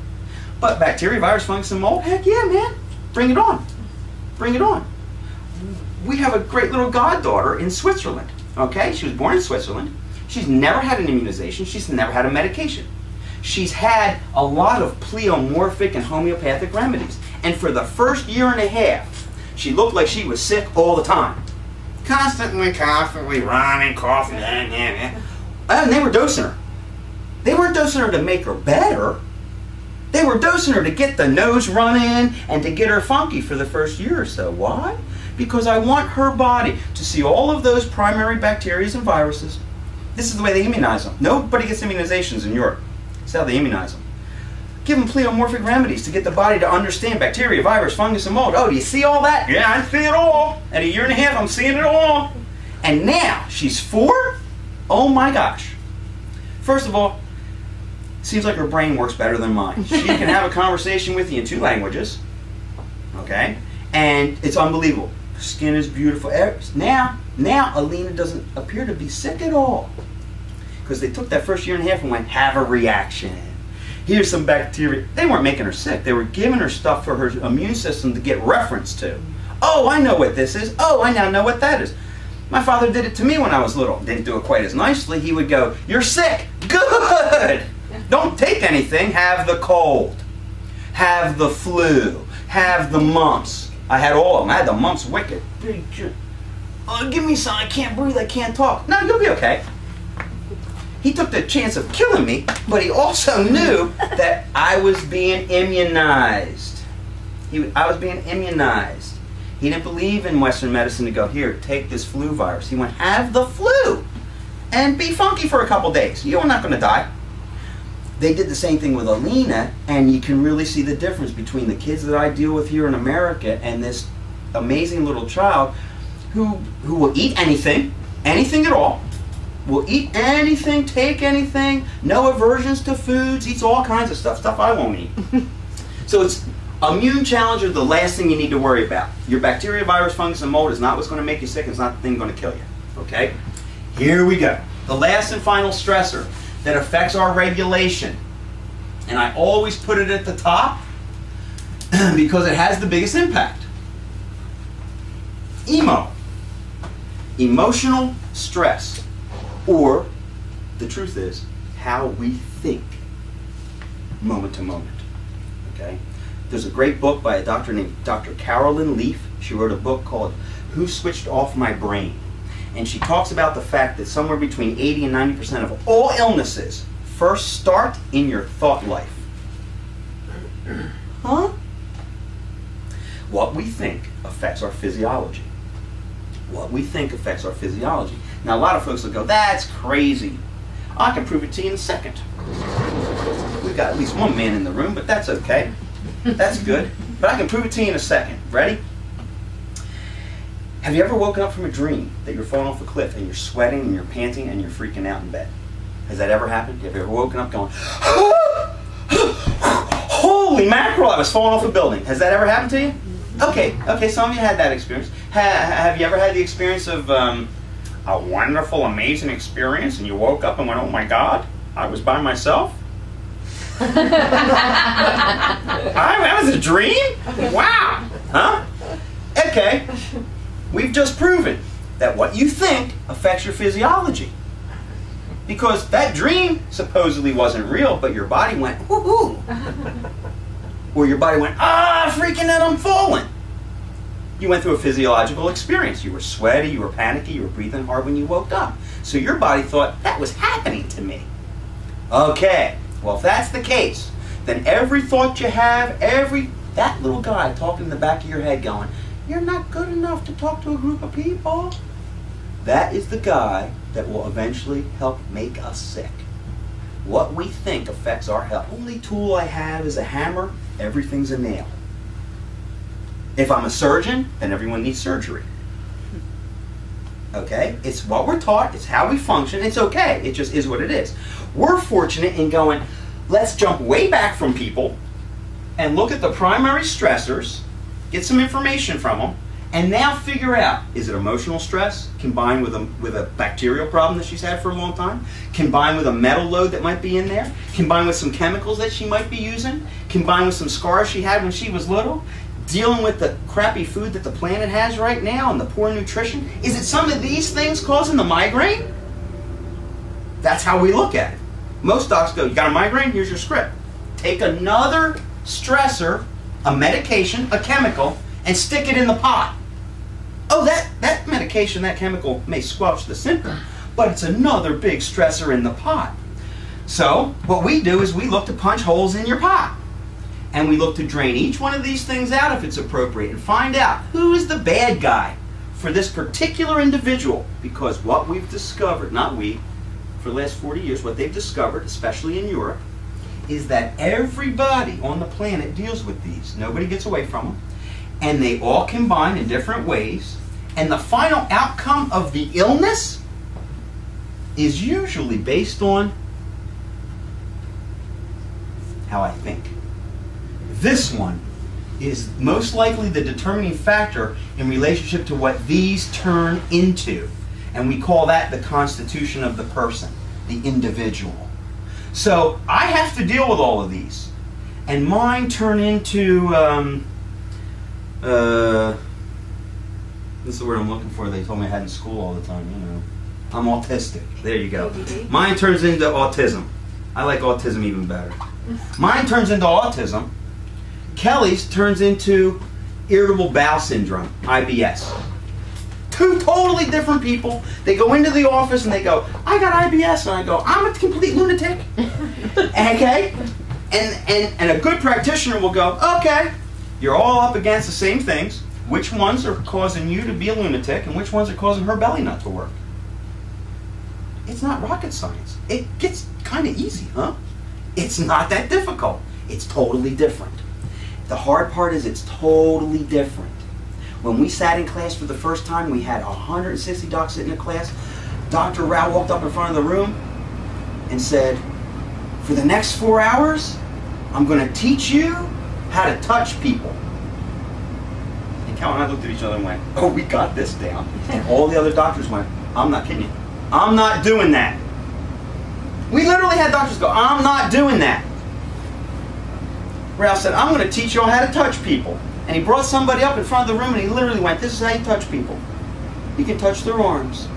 But bacteria, virus, fungus, and mold, heck yeah, man. Bring it on. Bring it on. We have a great little goddaughter in Switzerland. Okay? She was born in Switzerland. She's never had an immunization. She's never had a medication. She's had a lot of pleomorphic and homeopathic remedies. And for the first year and a half, she looked like she was sick all the time. Constantly running, coughing, and they were dosing her. They weren't dosing her to make her better. They were dosing her to get the nose running and to get her funky for the first year or so. Why? Because I want her body to see all of those primary bacteria and viruses. This is the way they immunize them. Nobody gets immunizations in Europe. That's how they immunize them. Give them pleomorphic remedies to get the body to understand bacteria, virus, fungus, and mold. Oh, do you see all that? Yeah, I see it all. At a year and a half, I'm seeing it all. And now, she's 4? Oh my gosh. First of all, seems like her brain works better than mine. She can have a conversation with you in 2 languages. Okay? And it's unbelievable. Her skin is beautiful. Now Alina doesn't appear to be sick at all. Because they took that first year and a half and went, have a reaction. Here's some bacteria. They weren't making her sick. They were giving her stuff for her immune system to get reference to. Oh, I know what this is. Oh, I now know what that is. My father did it to me when I was little. Didn't do it quite as nicely. He would go, you're sick. Good. Don't take anything. Have the cold. Have the flu. Have the mumps. I had all of them. I had the mumps wicked. Oh, give me some. I can't breathe. I can't talk. No, you'll be okay. He took the chance of killing me, but he also knew that I was being immunized. I was being immunized. He didn't believe in Western medicine to go, here, take this flu virus. He went, have the flu and be funky for a couple days. You're not going to die. They did the same thing with Alina, and you can really see the difference between the kids that I deal with here in America and this amazing little child who will eat anything at all, will eat anything, take anything, no aversions to foods, eats all kinds of stuff I won't eat. So it's immune challenge are the last thing you need to worry about. Your bacteria, virus, fungus, and mold is not what's going to make you sick. It's not the thing going to kill you. Okay? Here we go. The last and final stressor that affects our regulation. And I always put it at the top because it has the biggest impact. EMO. Emotional stress. Or, the truth is, how we think moment to moment. Okay? There's a great book by a doctor named Dr. Carolyn Leaf. She wrote a book called Who Switched Off My Brain? And she talks about the fact that somewhere between 80 and 90% of all illnesses first start in your thought life. Huh? What we think affects our physiology. What we think affects our physiology. Now, a lot of folks will go, that's crazy. I can prove it to you in a second. We've got at least one man in the room, but that's okay. That's good. But I can prove it to you in a second. Ready? Have you ever woken up from a dream that you're falling off a cliff and you're sweating and you're panting and you're freaking out in bed? Has that ever happened? Have you ever woken up going, holy mackerel, I was falling off a building? Has that ever happened to you? Okay, some of you had that experience. Have you ever had the experience of a wonderful, amazing experience and you woke up and went, oh my God, I was by myself? That was a dream? Wow. Huh? Okay. We've just proven that what you think affects your physiology. Because that dream supposedly wasn't real, but your body went, woohoo. Or your body went, freaking out, I'm falling. You went through a physiological experience. You were sweaty, you were panicky, you were breathing hard when you woke up. So your body thought, that was happening to me. Okay, well if that's the case, then every thought you have, that little guy talking in the back of your head going, you're not good enough to talk to a group of people. That is the guy that will eventually help make us sick. What we think affects our health. The only tool I have is a hammer. Everything's a nail. If I'm a surgeon, then everyone needs surgery. Okay? It's what we're taught. It's how we function. It's okay. It just is what it is. We're fortunate in going, let's jump way back from people and look at the primary stressors, get some information from them, and now figure out, is it emotional stress combined with a bacterial problem that she's had for a long time, combined with a metal load that might be in there, combined with some chemicals that she might be using, combined with some scars she had when she was little, dealing with the crappy food that the planet has right now and the poor nutrition. Is it some of these things causing the migraine? That's how we look at it. Most docs go, you got a migraine? Here's your script. Take another stressor, a medication, a chemical, and stick it in the pot. Oh, that medication, that chemical may squelch the symptom, but it's another big stressor in the pot. So what we do is we look to punch holes in your pot. And we look to drain each one of these things out if it's appropriate and find out who is the bad guy for this particular individual. Because what we've discovered, not we, for the last 40 years, what they've discovered, especially in Europe, is that everybody on the planet deals with these. Nobody gets away from them. And they all combine in different ways. And the final outcome of the illness is usually based on how I think. This one is most likely the determining factor in relationship to what these turn into. And we call that the constitution of the person, the individual. So I have to deal with all of these. And mine turn into, this is the word I'm looking for. They told me I had in school all the time, you know. I'm autistic. There you go. Mine turns into autism. I like autism even better. Mine turns into autism. Kelly's turns into irritable bowel syndrome, IBS. Two totally different people. They go into the office and they go, I got IBS. And I go, I'm a complete lunatic. Okay? And a good practitioner will go, okay, you're all up against the same things. Which ones are causing you to be a lunatic and which ones are causing her belly not to work? It's not rocket science. It gets kind of easy, huh? It's not that difficult. It's totally different. The hard part is it's totally different. When we sat in class for the first time, we had 160 docs sitting in class. Dr. Rao walked up in front of the room and said, for the next 4 hours, I'm going to teach you how to touch people. And Cal and I looked at each other and went, oh, we got this down. And all the other doctors went, I'm not kidding you. I'm not doing that. We literally had doctors go, I'm not doing that. Ralph said, I'm going to teach you all how to touch people. And he brought somebody up in front of the room and he literally went, this is how you touch people. You can touch their arms.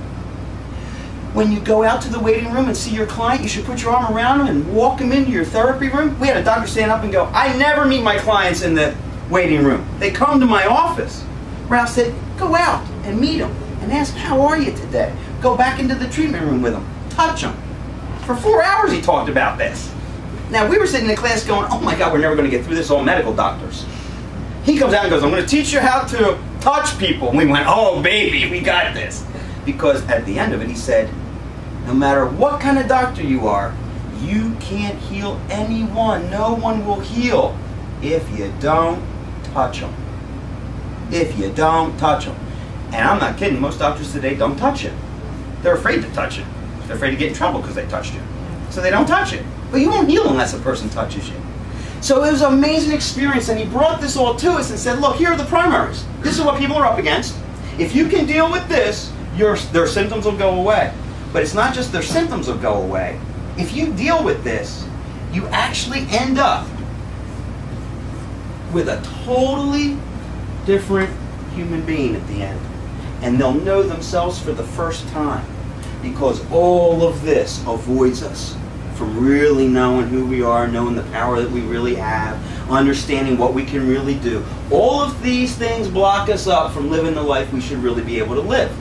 When you go out to the waiting room and see your client, you should put your arm around them and walk them into your therapy room. We had a doctor stand up and go, I never meet my clients in the waiting room. They come to my office. Ralph said, go out and meet them and ask them, how are you today? Go back into the treatment room with them. Touch them. For 4 hours he talked about this. Now we were sitting in class going, oh my God, we're never going to get through this, all medical doctors. He comes out and goes, I'm going to teach you how to touch people. And we went, oh baby, we got this. Because at the end of it he said, no matter what kind of doctor you are, you can't heal anyone. No one will heal if you don't touch them. If you don't touch them. And I'm not kidding, most doctors today don't touch it. They're afraid to touch it. They're afraid to get in trouble because they touched it. So they don't touch it. But you won't heal unless a person touches you. So it was an amazing experience, and he brought this all to us and said, look, here are the primaries. This is what people are up against. If you can deal with this, their symptoms will go away. But it's not just their symptoms will go away. If you deal with this, you actually end up with a totally different human being at the end. And they'll know themselves for the first time, because all of this avoids us from really knowing who we are, knowing the power that we really have, understanding what we can really do. All of these things block us up from living the life we should really be able to live.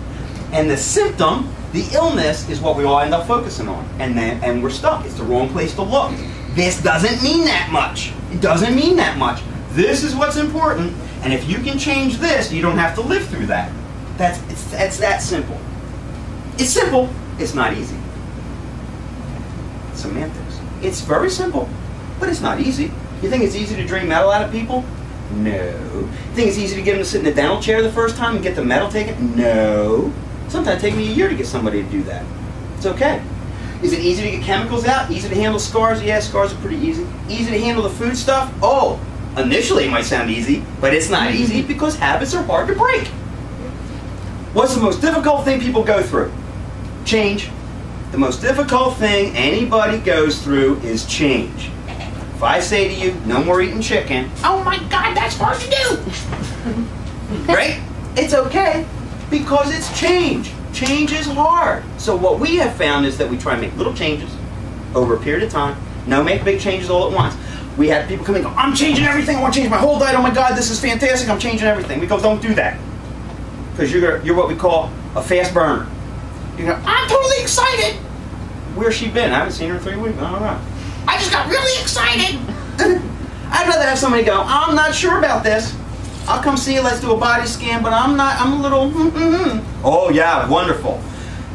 And the symptom, the illness, is what we all end up focusing on. And we're stuck. It's the wrong place to look. This doesn't mean that much. It doesn't mean that much. This is what's important. And if you can change this, you don't have to live through that. It's that simple. It's simple. It's not easy. Semantics. It's very simple, but it's not easy. You think it's easy to drain metal out of people? No. You think it's easy to get them to sit in a dental chair the first time and get the metal taken? No. Sometimes it takes me a year to get somebody to do that. It's okay. Is it easy to get chemicals out? Easy to handle scars? Yeah, scars are pretty easy. Easy to handle the food stuff? Oh, initially it might sound easy, but it's not easy because habits are hard to break. What's the most difficult thing people go through? Change. The most difficult thing anybody goes through is change. If I say to you, no more eating chicken, oh my God, that's hard to do. Right? It's okay, because it's change. Change is hard. So what we have found is that we try and make little changes over a period of time. No, make big changes all at once. We had people come in and go, I'm changing everything. I want to change my whole diet. Oh my God, this is fantastic. I'm changing everything. We go, don't do that. Because you're what we call a fast burner. You go, I'm totally excited. Where's she been? I haven't seen her in 3 weeks. I don't know. I just got really excited. I'd rather have somebody go, I'm not sure about this. I'll come see you, let's do a body scan, but I'm a little, Oh yeah, wonderful.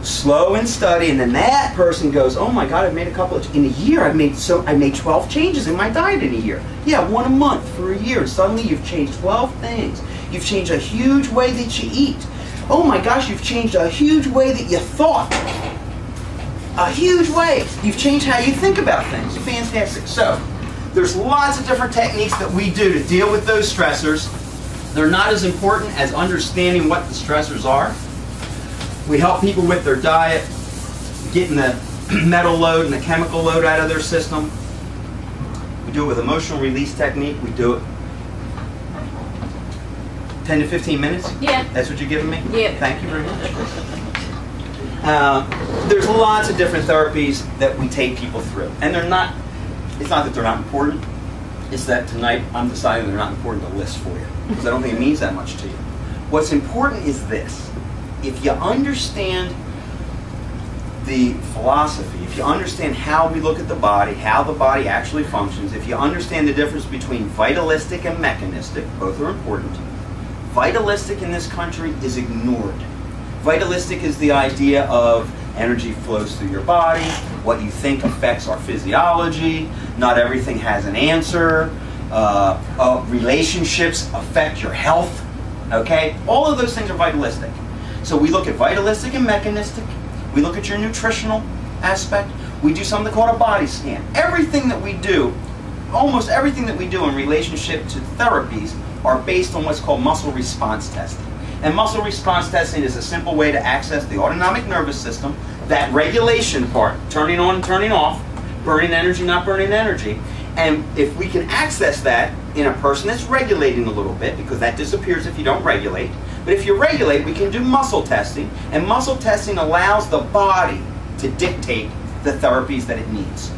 Slow and steady, and then that person goes, oh my God, I've made in a year, I made 12 changes in my diet in a year. Yeah, 1 a month for a year. Suddenly you've changed 12 things. You've changed a huge way that you eat. Oh my gosh, you've changed a huge way that you thought. A huge way. You've changed how you think about things. Fantastic. So, there's lots of different techniques that we do to deal with those stressors. They're not as important as understanding what the stressors are. We help people with their diet, getting the metal load and the chemical load out of their system. We do it with emotional release technique. We do it 10 to 15 minutes? Yeah. That's what you're giving me? Yeah. Thank you very much. There's lots of different therapies that we take people through. And it's not that they're not important. It's that tonight I'm deciding they're not important to list for you. Because I don't think it means that much to you. What's important is this. If you understand the philosophy, if you understand how we look at the body, how the body actually functions, if you understand the difference between vitalistic and mechanistic, both are important. Vitalistic in this country is ignored. Vitalistic is the idea of energy flows through your body, what you think affects our physiology, not everything has an answer, relationships affect your health, okay? All of those things are vitalistic. So we look at vitalistic and mechanistic, We look at your nutritional aspect. We do something called a body scan. Everything that we do, almost everything that we do in relationship to therapies are based on what's called muscle response testing. And muscle response testing is a simple way to access the autonomic nervous system, that regulation part, turning on and turning off, burning energy, not burning energy. And if we can access that in a person that's regulating a little bit, because that disappears if you don't regulate, but if you regulate, we can do muscle testing, and muscle testing allows the body to dictate the therapies that it needs.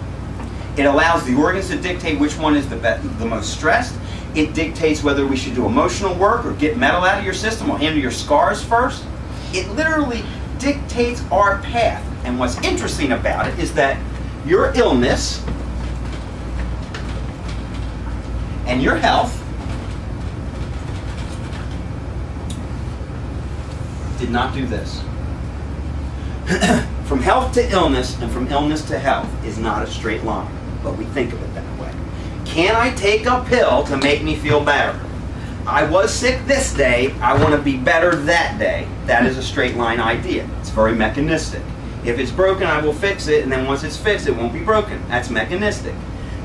It allows the organs to dictate which one is the most stressed. It dictates whether we should do emotional work or get metal out of your system or handle your scars first. It literally dictates our path. And what's interesting about it is that your illness and your health did not do this. From health to illness and from illness to health is not a straight line, but we think of it that way. Can I take a pill to make me feel better? I was sick this day, I want to be better that day. That is a straight line idea. It's very mechanistic. If it's broken, I will fix it, and then once it's fixed, it won't be broken. That's mechanistic.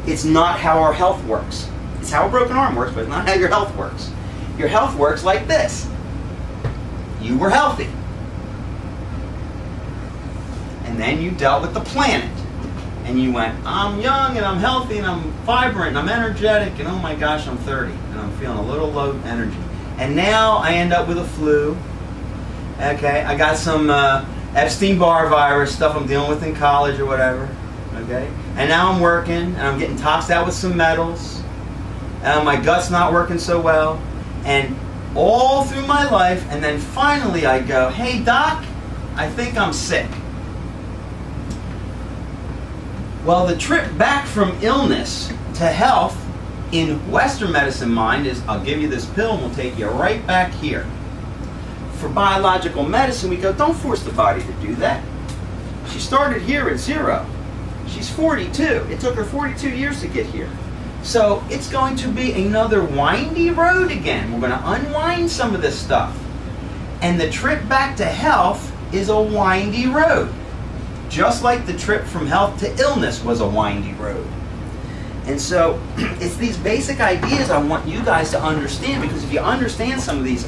It's not how our health works. It's how a broken arm works, but it's not how your health works. Your health works like this. You were healthy. And then you dealt with the planet. And you went, I'm young and I'm healthy and I'm vibrant and I'm energetic and oh my gosh, I'm 30 and I'm feeling a little low energy. And now I end up with a flu. Okay, I got some Epstein-Barr virus stuff I'm dealing with in college or whatever. Okay, and now I'm working and I'm getting toxed out with some metals. And my gut's not working so well. And all through my life, and then finally I go, hey doc, I think I'm sick. Well, the trip back from illness to health in Western medicine mind is, I'll give you this pill and we'll take you right back here. For biological medicine, we go, don't force the body to do that. She started here at 0. She's 42. It took her 42 years to get here. So it's going to be another windy road again. We're going to unwind some of this stuff. And the trip back to health is a windy road. Just like the trip from health to illness was a windy road. And so it's these basic ideas I want you guys to understand, because if you understand some of these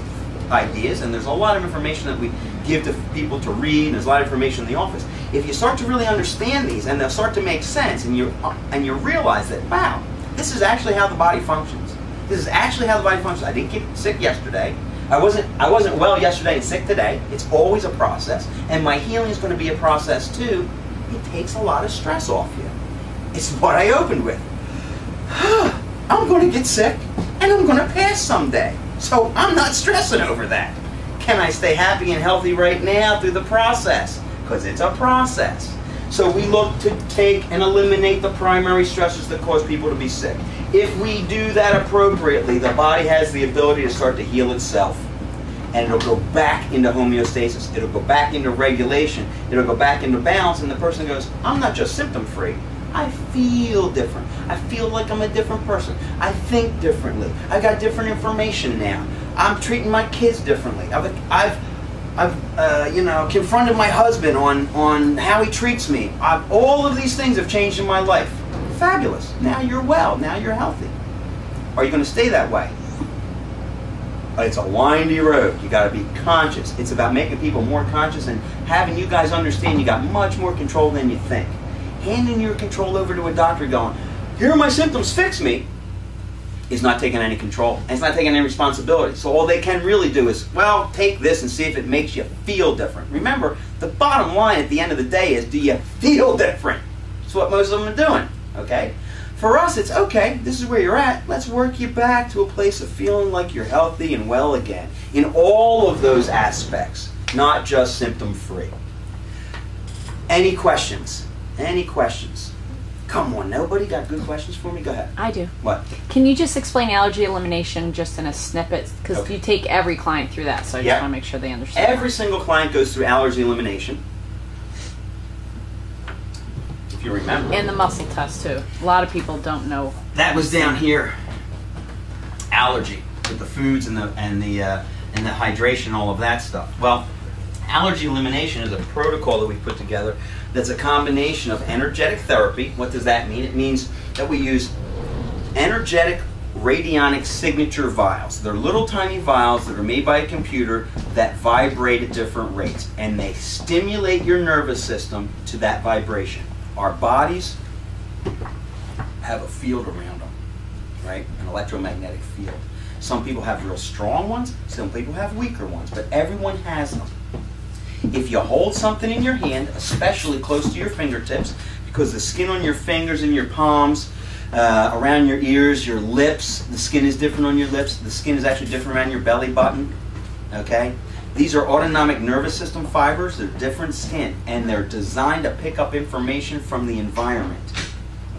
ideas, and there's a lot of information that we give to people to read, and there's a lot of information in the office, if you start to really understand these and they'll start to make sense, and you realize that, wow, this is actually how the body functions. This is actually how the body functions. I didn't get sick yesterday. I wasn't well yesterday and sick today. It's always a process, and my healing is going to be a process too. It takes a lot of stress off you. It's what I opened with. I'm going to get sick, and I'm going to pass someday. So I'm not stressing over that. Can I stay happy and healthy right now through the process? Because it's a process. So we look to take and eliminate the primary stressors that cause people to be sick. If we do that appropriately, the body has the ability to start to heal itself. And it'll go back into homeostasis. It'll go back into regulation. It'll go back into balance, and the person goes, I'm not just symptom-free. I feel different. I feel like I'm a different person. I think differently. I got different information now. I'm treating my kids differently. I've confronted my husband on how he treats me. All of these things have changed in my life. Fabulous. Now you're well. Now you're healthy. Are you going to stay that way? It's a windy road. You got to be conscious. It's about making people more conscious and having you guys understand you got much more control than you think. Handing your control over to a doctor going, here are my symptoms, fix me, is not taking any control. And it's not taking any responsibility. So all they can really do is, well, take this and see if it makes you feel different. Remember, the bottom line at the end of the day is, do you feel different? That's what most of them are doing, okay? For us, it's, okay, this is where you're at. Let's work you back to a place of feeling like you're healthy and well again in all of those aspects, not just symptom-free. Any questions? Any questions? Come on, nobody got good questions for me? Go ahead. I do. What? Can you just explain allergy elimination just in a snippet? Because Okay. You take every client through that, so I just want to make sure they understand. Every single client goes through allergy elimination. If you remember. And the muscle test, too. A lot of people don't know. That was down here. Allergy with the foods and the hydration, all of that stuff. Well, Allergy elimination is a protocol that we put together that's a combination of energetic therapy. What does that mean? It means that we use energetic radionic signature vials. They're little tiny vials that are made by a computer that vibrate at different rates, and they stimulate your nervous system to that vibration. Our bodies have a field around them, right? An electromagnetic field. Some people have real strong ones, some people have weaker ones, but everyone has them. If you hold something in your hand, especially close to your fingertips, because the skin on your fingers and your palms, around your ears, your lips, the skin is different on your lips, the skin is actually different around your belly button, okay? These are autonomic nervous system fibers. They're different skin, and they're designed to pick up information from the environment,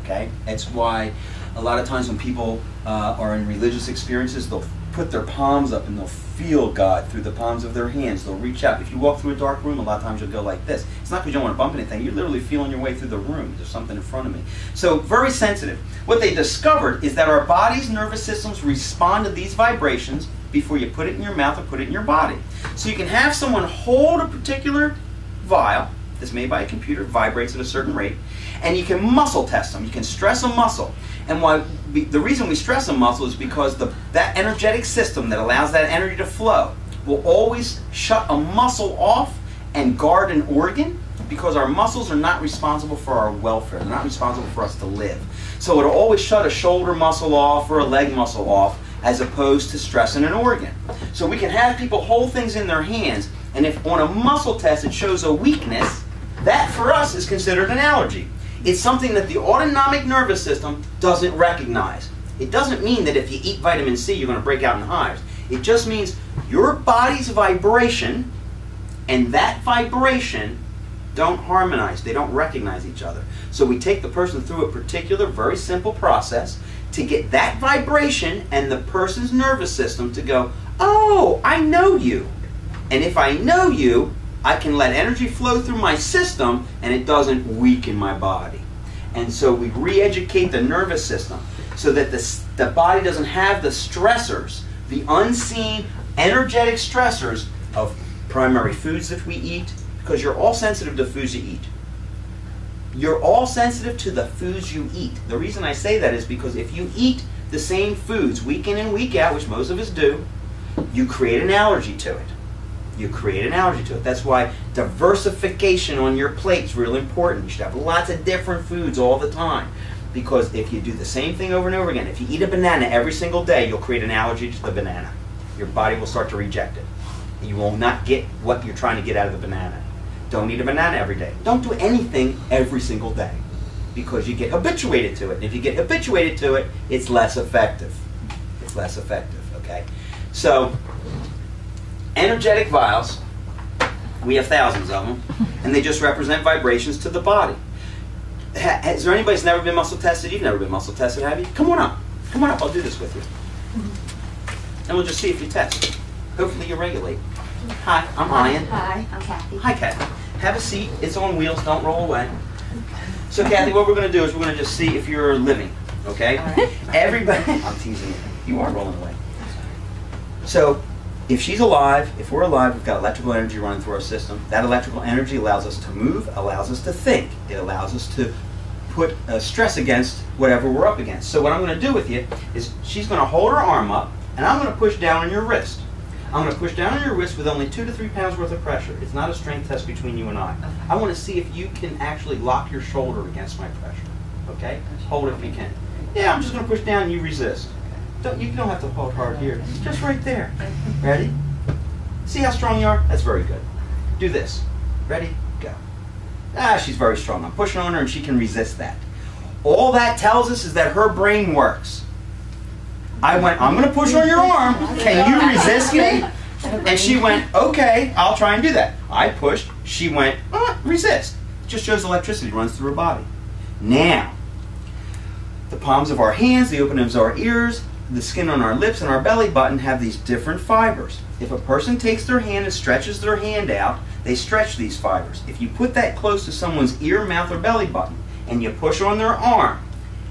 okay? That's why a lot of times when people are in religious experiences, they'll put their palms up and they'll feel God through the palms of their hands. They'll reach out. If you walk through a dark room, a lot of times you'll go like this. It's not because you don't want to bump anything. You're literally feeling your way through the room. There's something in front of me. So very sensitive. What they discovered is that our body's nervous systems respond to these vibrations before you put it in your mouth or put it in your body. So you can have someone hold a particular vial that's made by a computer, vibrates at a certain rate, and you can muscle test them. You can stress a muscle. And the reason we stress a muscle is because that energetic system that allows that energy to flow will always shut a muscle off and guard an organ, because our muscles are not responsible for our welfare. They're not responsible for us to live. So it'll always shut a shoulder muscle off or a leg muscle off, as opposed to stressing an organ. So we can have people hold things in their hands, and if on a muscle test it shows a weakness, that for us is considered an allergy. It's something that the autonomic nervous system doesn't recognize. It doesn't mean that if you eat vitamin C you're going to break out in hives. It just means your body's vibration and that vibration don't harmonize. They don't recognize each other. So we take the person through a particular, very simple process to get that vibration and the person's nervous system to go, oh, I know you. And if I know you, I can let energy flow through my system and it doesn't weaken my body. And so we re-educate the nervous system so that the body doesn't have the stressors, the unseen energetic stressors of primary foods that we eat, because you're all sensitive to foods you eat. You're all sensitive to the foods you eat. The reason I say that is because if you eat the same foods week in and week out, which most of us do, you create an allergy to it. You create an allergy to it. That's why diversification on your plate is real important. You should have lots of different foods all the time. Because if you do the same thing over and over again, if you eat a banana every single day, you'll create an allergy to the banana. Your body will start to reject it. You will not get what you're trying to get out of the banana. Don't eat a banana every day. Don't do anything every single day, because you get habituated to it. And if you get habituated to it, it's less effective. It's less effective, okay? So, energetic vials, we have thousands of them, and they just represent vibrations to the body. Is there anybody who's never been muscle tested? You've never been muscle tested, have you? Come on up. Come on up, I'll do this with you. And we'll just see if you test. Hopefully you regulate. Hi, I'm Ian. Hi, I'm Kathy. Hi, Kathy. Have a seat. It's on wheels. Don't roll away. So, Kathy, what we're going to do is we're going to just see if you're living, okay? All right. Everybody, I'm teasing you. You are rolling away. So, if she's alive, if we're alive, we've got electrical energy running through our system. That electrical energy allows us to move, allows us to think. It allows us to put stress against whatever we're up against. So what I'm going to do with you is she's going to hold her arm up, and I'm going to push down on your wrist. I'm going to push down on your wrist with only 2 to 3 pounds worth of pressure. It's not a strength test between you and I. Okay. I want to see if you can actually lock your shoulder against my pressure. Okay? Hold it if you can. Yeah, I'm just going to push down and you resist. You don't have to hold hard here. Just right there. Ready? See how strong you are? That's very good. Do this. Ready? Go. Ah, she's very strong. I'm pushing on her and she can resist that. All that tells us is that her brain works. I went, I'm going to push on your arm. Can you resist me? And she went, okay, I'll try and do that. I pushed. She went, resist. It just shows electricity runs through her body. Now, the palms of our hands, the openings of our ears, the skin on our lips and our belly button have these different fibers. If a person takes their hand and stretches their hand out, they stretch these fibers. If you put that close to someone's ear, mouth, or belly button, and you push on their arm,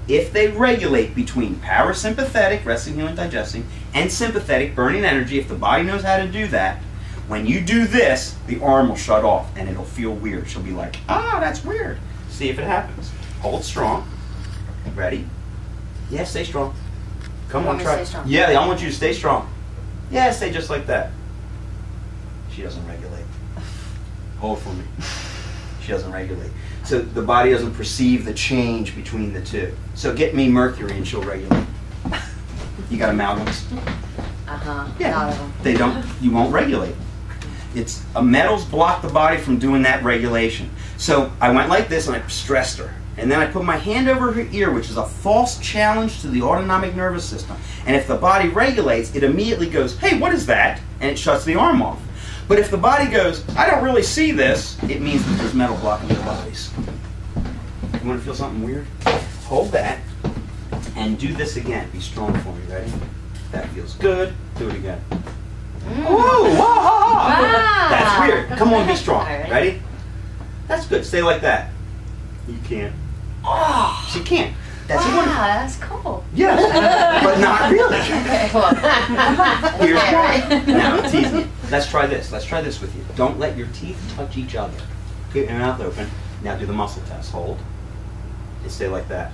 if they regulate between parasympathetic, resting, healing, digesting, and sympathetic, burning energy, if the body knows how to do that, When you do this, the arm will shut off and it'll feel weird. She'll be like, ah, that's weird. See if it happens. Hold strong. Ready? Yeah, stay strong. Come on, try. Yeah, I want you to stay strong. Yeah, stay just like that. She doesn't regulate. Hold for me. She doesn't regulate. So the body doesn't perceive the change between the two. So get me mercury and she'll regulate. You got amalgams? Yeah. Not of them. They don't, you won't regulate. It's metals block the body from doing that regulation. So I went like this and I stressed her. And then I put my hand over her ear, which is a false challenge to the autonomic nervous system. And if the body regulates, it immediately goes, hey, what is that? And it shuts the arm off. But if the body goes, I don't really see this, it means that there's metal blocking their bodies. You want to feel something weird? Hold that and do this again. Be strong for me. Ready? That feels good. Do it again. Whoa! Wow. That's weird. Come on, be strong. Ready? That's good. Stay like that. You can't. Oh, she can't. That's wow, wonderful. That's cool. Yes, but not really. Okay, well. Here's why. Now I'm teasing you. Let's try this. Let's try this with you. Don't let your teeth touch each other. Keep your mouth open. Now do the muscle test. Hold. And stay like that.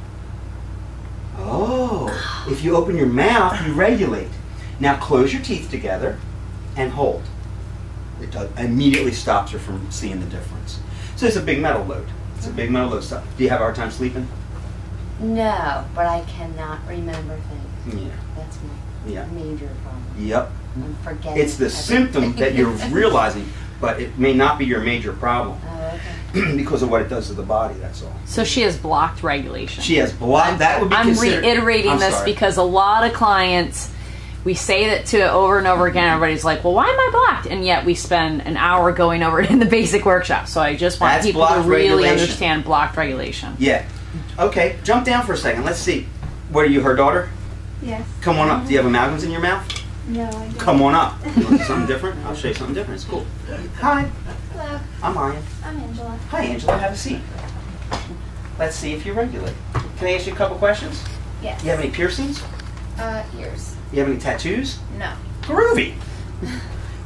Oh, if you open your mouth, you regulate. Now close your teeth together and hold. It immediately stops her from seeing the difference. So it's a big metal load. It's a big metal load stuff. Do you have a hard time sleeping? No, but I cannot remember things. Yeah. That's my major problem. Yep. I'm forgetting. It's the symptom that you're realizing, but it may not be your major problem. Oh, okay. Because of what it does to the body, that's all. So she has blocked regulation. She has blocked, that would be I'm considered. reiterating this because a lot of clients, we say that to it over and over again. Everybody's like, well, why am I blocked? And yet we spend an hour going over it in the basic workshop. So I just want people to really understand blocked regulation. Yeah. Okay, jump down for a second. Let's see. What are you, her daughter? Yes. Come on up. Do you have amalgams in your mouth? No, I don't. Come on up. You want something different? I'll show you something different. It's cool. Hi. Hello. I'm Ryan. I'm Angela. Hi, Angela. Have a seat. Let's see if you regulate. Can I ask you a couple questions? Yes. You have any piercings? Ears. You have any tattoos? No. Groovy.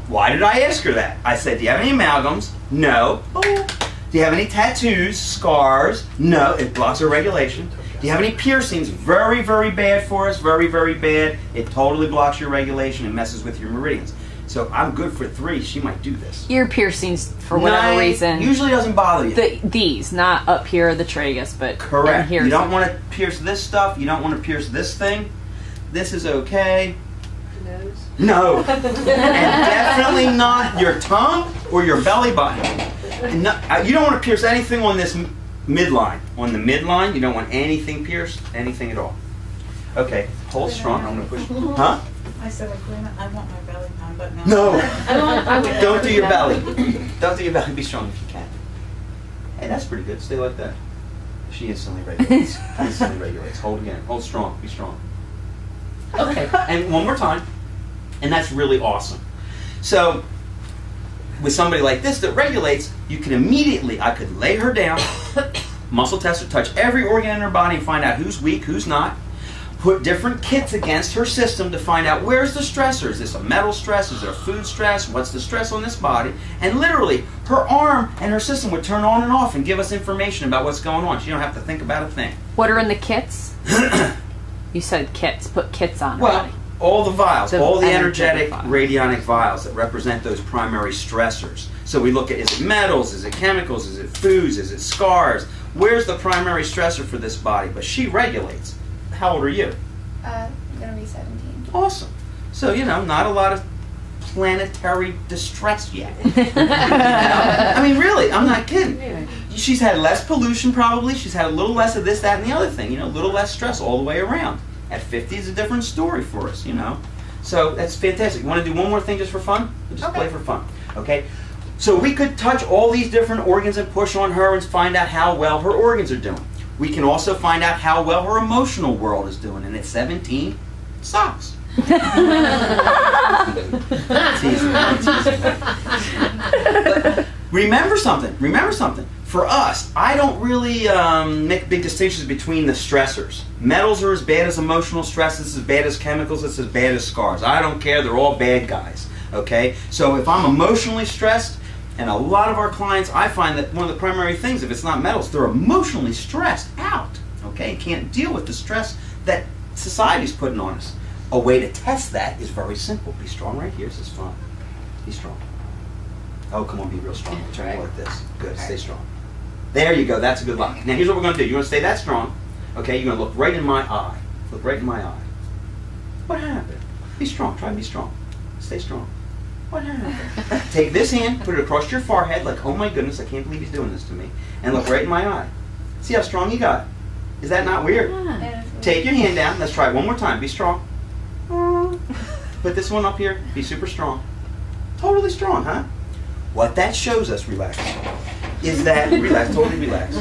Why did I ask her that? I said, do you have any amalgams? No. Oh. Do you have any tattoos, scars? No. It blocks her regulation. Do you have any piercings? Very, very bad for us. Very, very bad. It totally blocks your regulation and messes with your meridians. So I'm good for 3. She might do this. Ear piercings, for whatever reason. Usually doesn't bother you. These, not up here, the tragus, but correct. Here. You don't want to pierce this stuff. You don't want to pierce this thing. This is okay. Nose? No. And definitely not your tongue or your belly button. And you don't want to pierce anything on this midline. On the midline, you don't want anything pierced, anything at all. Okay, hold strong. I'm going to push. Huh? I said, I want my belly button, but no. No. Don't do your belly. Don't do your belly. Be strong if you can. Hey, that's pretty good. Stay like that. She instantly regulates. Instantly regulates. Hold again. Hold strong. Be strong. Okay. And one more time. And that's really awesome. So, with somebody like this that regulates, you can immediately, I could lay her down, muscle test her, touch every organ in her body and find out who's weak, who's not. Put different kits against her system to find out where's the stressor. Is this a metal stress? Is there a food stress? What's the stress on this body? And literally, her arm and her system would turn on and off and give us information about what's going on. She don't have to think about a thing. What are in the kits? You said kits. Put kits on her body. All the vials, all the energetic vials. radionic vials that represent those primary stressors. So we look at, is it metals, is it chemicals, is it foods, is it scars? Where's the primary stressor for this body? But she regulates. How old are you? I'm gonna be 17. Awesome. So, you know, not a lot of planetary distress yet. I mean, really, I'm not kidding. She's had less pollution probably. She's had a little less of this, that, and the other thing. You know, a little less stress all the way around. At 50 is a different story for us, you know. So that's fantastic. You want to do one more thing just for fun? We'll just play for fun, okay? So we could touch all these different organs and push on her and find out how well her organs are doing. We can also find out how well her emotional world is doing. And at 17, it sucks. Teasing. But remember something. Remember something. For us, I don't really make big distinctions between the stressors. Metals are as bad as emotional stress. It's as bad as chemicals. It's as bad as scars. I don't care. They're all bad guys. Okay? So if I'm emotionally stressed, and a lot of our clients, I find that one of the primary things, if it's not metals, they're emotionally stressed out. Okay? Can't deal with the stress that society's putting on us. A way to test that is very simple. Be strong right here. This is fun. Be strong. Oh, come on, be real strong. Turn it like this. Good. Stay strong. There you go. That's a good look. Now, here's what we're going to do. You're going to stay that strong. Okay? You're going to look right in my eye. Look right in my eye. What happened? Be strong. Try and be strong. Stay strong. What happened? Take this hand, put it across your forehead, like, oh my goodness, I can't believe he's doing this to me. And look right in my eye. See how strong you got? Is that not weird? Yeah. Take your hand down. Let's try it one more time. Be strong. Put this one up here. Be super strong. Totally strong, huh? What that shows us, relax, is that, relax, totally relax.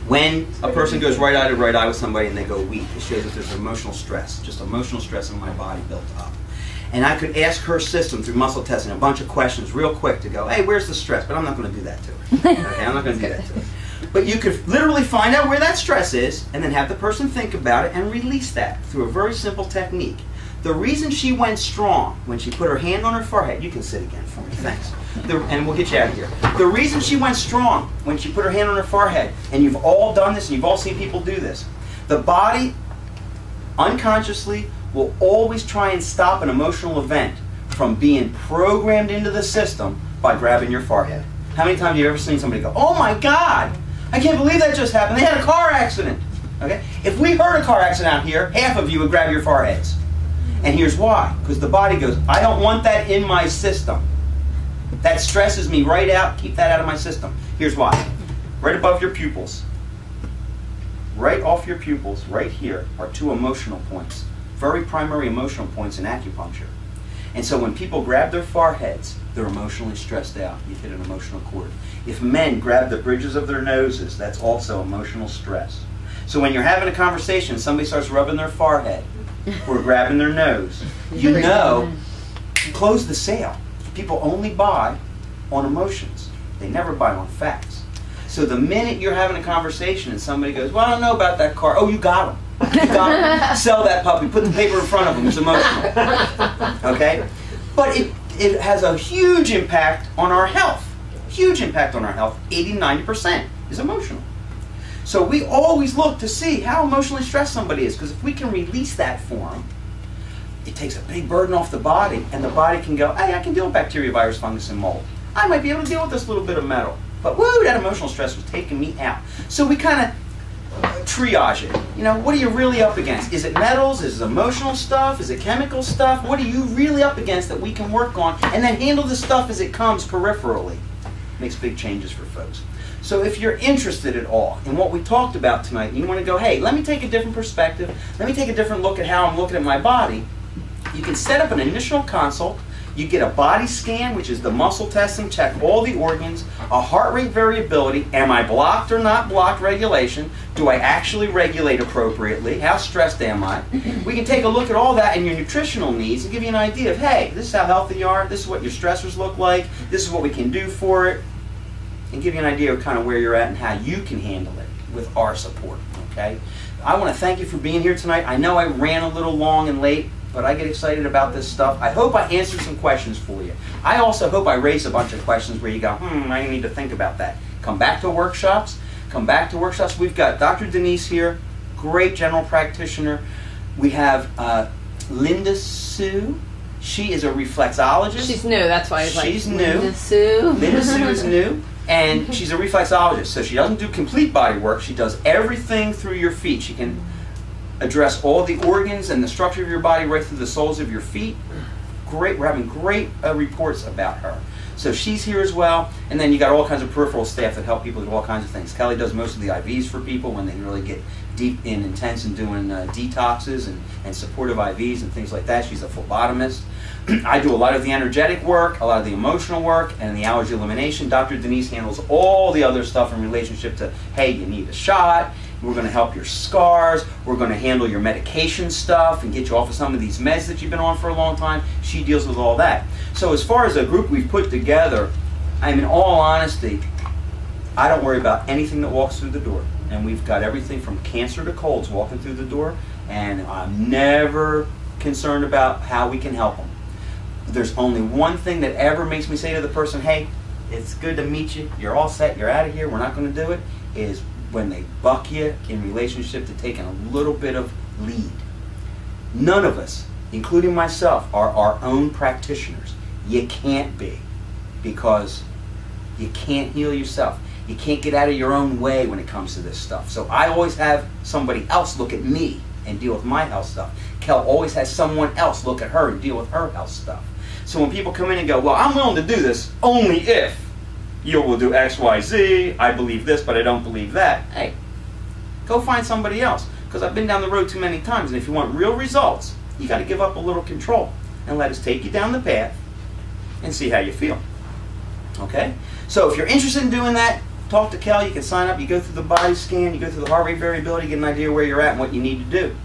When a person goes right eye to right eye with somebody and they go weak, it shows that there's emotional stress, just emotional stress in my body built up. And I could ask her system through muscle testing a bunch of questions real quick to go, hey, where's the stress? But I'm not going to do that to her. Okay, I'm not going to do that to her. But you could literally find out where that stress is and then have the person think about it and release that through a very simple technique. The reason she went strong when she put her hand on her forehead, you can sit again for me, thanks. And we'll get you out of here. The reason she went strong when she put her hand on her forehead, and you've all done this and you've all seen people do this, the body unconsciously will always try and stop an emotional event from being programmed into the system by grabbing your forehead. How many times have you ever seen somebody go, oh my God, I can't believe that just happened. They had a car accident. Okay? If we heard a car accident out here, half of you would grab your foreheads. And here's why. Because the body goes, I don't want that in my system. That stresses me right out. Keep that out of my system. Here's why. Right above your pupils, right off your pupils, right here, are two emotional points. Very primary emotional points in acupuncture. And so when people grab their foreheads, they're emotionally stressed out. You've hit an emotional chord. If men grab the bridges of their noses, that's also emotional stress. So when you're having a conversation, somebody starts rubbing their forehead or grabbing their nose, you know, close the sale. People only buy on emotions. They never buy on facts. So the minute you're having a conversation and somebody goes, well, I don't know about that car. Oh, you got them. You got them. Sell that puppy. Put the paper in front of them. It's emotional. Okay? But it has a huge impact on our health. Huge impact on our health. 80–90% is emotional. So we always look to see how emotionally stressed somebody is, because if we can release that for them, it takes a big burden off the body, and the body can go, hey, I can deal with bacteria, virus, fungus, and mold. I might be able to deal with this little bit of metal. But woo, that emotional stress was taking me out. So we kind of triage it. You know, what are you really up against? Is it metals? Is it emotional stuff? Is it chemical stuff? What are you really up against that we can work on, and then handle the stuff as it comes peripherally? Makes big changes for folks. So if you're interested at all in what we talked about tonight, and you want to go, hey, let me take a different perspective, let me take a different look at how I'm looking at my body, you can set up an initial consult. You get a body scan, which is the muscle testing, check all the organs, a heart rate variability, am I blocked or not blocked regulation, do I actually regulate appropriately, how stressed am I? We can take a look at all that and your nutritional needs and give you an idea of, hey, this is how healthy you are, this is what your stressors look like, this is what we can do for it, and give you an idea of kind of where you're at and how you can handle it with our support, okay? I want to thank you for being here tonight. I know I ran a little long and late, but I get excited about this stuff. I hope I answered some questions for you. I also hope I raised a bunch of questions where you go, I need to think about that. Come back to workshops. Come back to workshops. We've got Dr. Denise here, great general practitioner. We have Linda Sue. She is a reflexologist. She's new, that's why I was like, she's new. Linda Sue. Linda Sue is new. And she's a reflexologist, so she doesn't do complete body work. She does everything through your feet. She can address all the organs and the structure of your body right through the soles of your feet. Great, we're having great reports about her. So she's here as well. And then you got all kinds of peripheral staff that help people do all kinds of things. Kelly does most of the IVs for people when they really get deep and intense and doing detoxes and supportive IVs and things like that. She's a phlebotomist. I do a lot of the energetic work, a lot of the emotional work, and the allergy elimination. Dr. Denise handles all the other stuff in relationship to, hey, you need a shot, we're going to help your scars, we're going to handle your medication stuff and get you off of some of these meds that you've been on for a long time. She deals with all that. So as far as a group we've put together, I mean, in all honesty, I don't worry about anything that walks through the door. And we've got everything from cancer to colds walking through the door, and I'm never concerned about how we can help them. there's only one thing that ever makes me say to the person, hey, it's good to meet you, you're all set, you're out of here, we're not going to do it, is when they buck you in relationship to taking a little bit of lead. None of us, including myself, are our own practitioners. You can't be, because you can't heal yourself. You can't get out of your own way when it comes to this stuff. So I always have somebody else look at me and deal with my health stuff. Kel always has someone else look at her and deal with her health stuff. So when people come in and go, well, I'm willing to do this only if you will do X, Y, Z, I believe this, but I don't believe that. Hey, go find somebody else. Because I've been down the road too many times, and if you want real results, you got to give up a little control and let us take you down the path and see how you feel. Okay? So if you're interested in doing that, talk to Kel. You can sign up. You go through the body scan. You go through the heart rate variability, get an idea where you're at and what you need to do.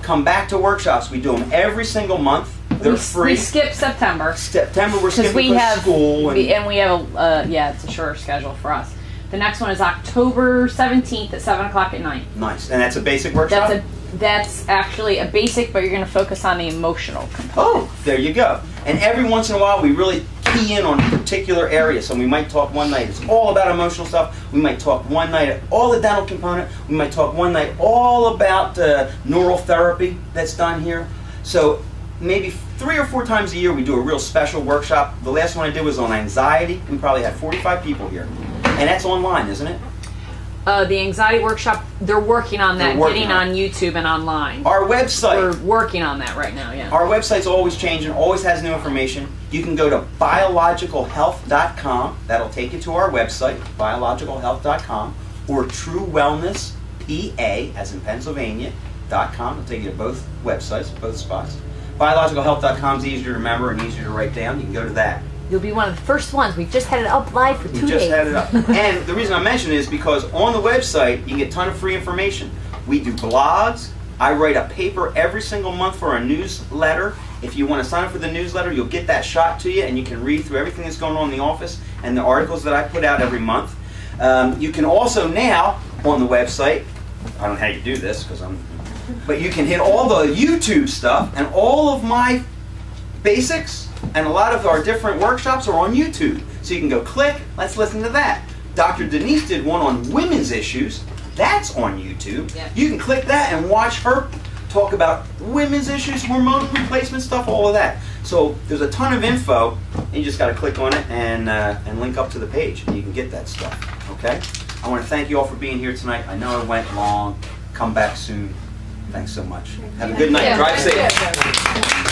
Come back to workshops. We do them every single month. They're free. We skip September. September we're skipping because school. And we have yeah, it's a shorter schedule for us. The next one is October 17th at 7 o'clock at night. Nice. And that's a basic workshop? That's actually a basic, but you're going to focus on the emotional component. Oh, there you go. And every once in a while, we really key in on a particular area. So we might talk one night, it's all about emotional stuff. We might talk one night all the dental component. We might talk one night all about neural therapy that's done here. So maybe 3 or 4 times a year, we do a real special workshop. The last one I did was on anxiety. We probably had 45 people here. And that's online, isn't it? The anxiety workshop, they're working on that, getting on YouTube and online. Our website. We're working on that right now, yeah. Our website's always changing, always has new information. You can go to biologicalhealth.com. That'll take you to our website, biologicalhealth.com, or truewellnesspa, as in Pennsylvania.com. It'll take you to both websites, both spots. Biologicalhealth.com is easier to remember and easier to write down. You can go to that. You'll be one of the first ones. We've just had it up live for 2 days. We just had it up. And the reason I mention it is because on the website, you can get a ton of free information. We do blogs. I write a paper every single month for our newsletter. If you want to sign up for the newsletter, you'll get that shot to you, and you can read through everything that's going on in the office and the articles that I put out every month. You can also now, on the website, I don't know how you do this, but you can hit all the YouTube stuff, and all of my basics and a lot of our different workshops are on YouTube. So you can go click, let's listen to that. Dr. Denise did one on women's issues. That's on YouTube. Yeah. You can click that and watch her talk about women's issues, hormone replacement stuff, all of that. So there's a ton of info, and you just got to click on it and link up to the page, and you can get that stuff. Okay? I want to thank you all for being here tonight. I know it went long. Come back soon. Thanks so much. Have a good night. Drive safe.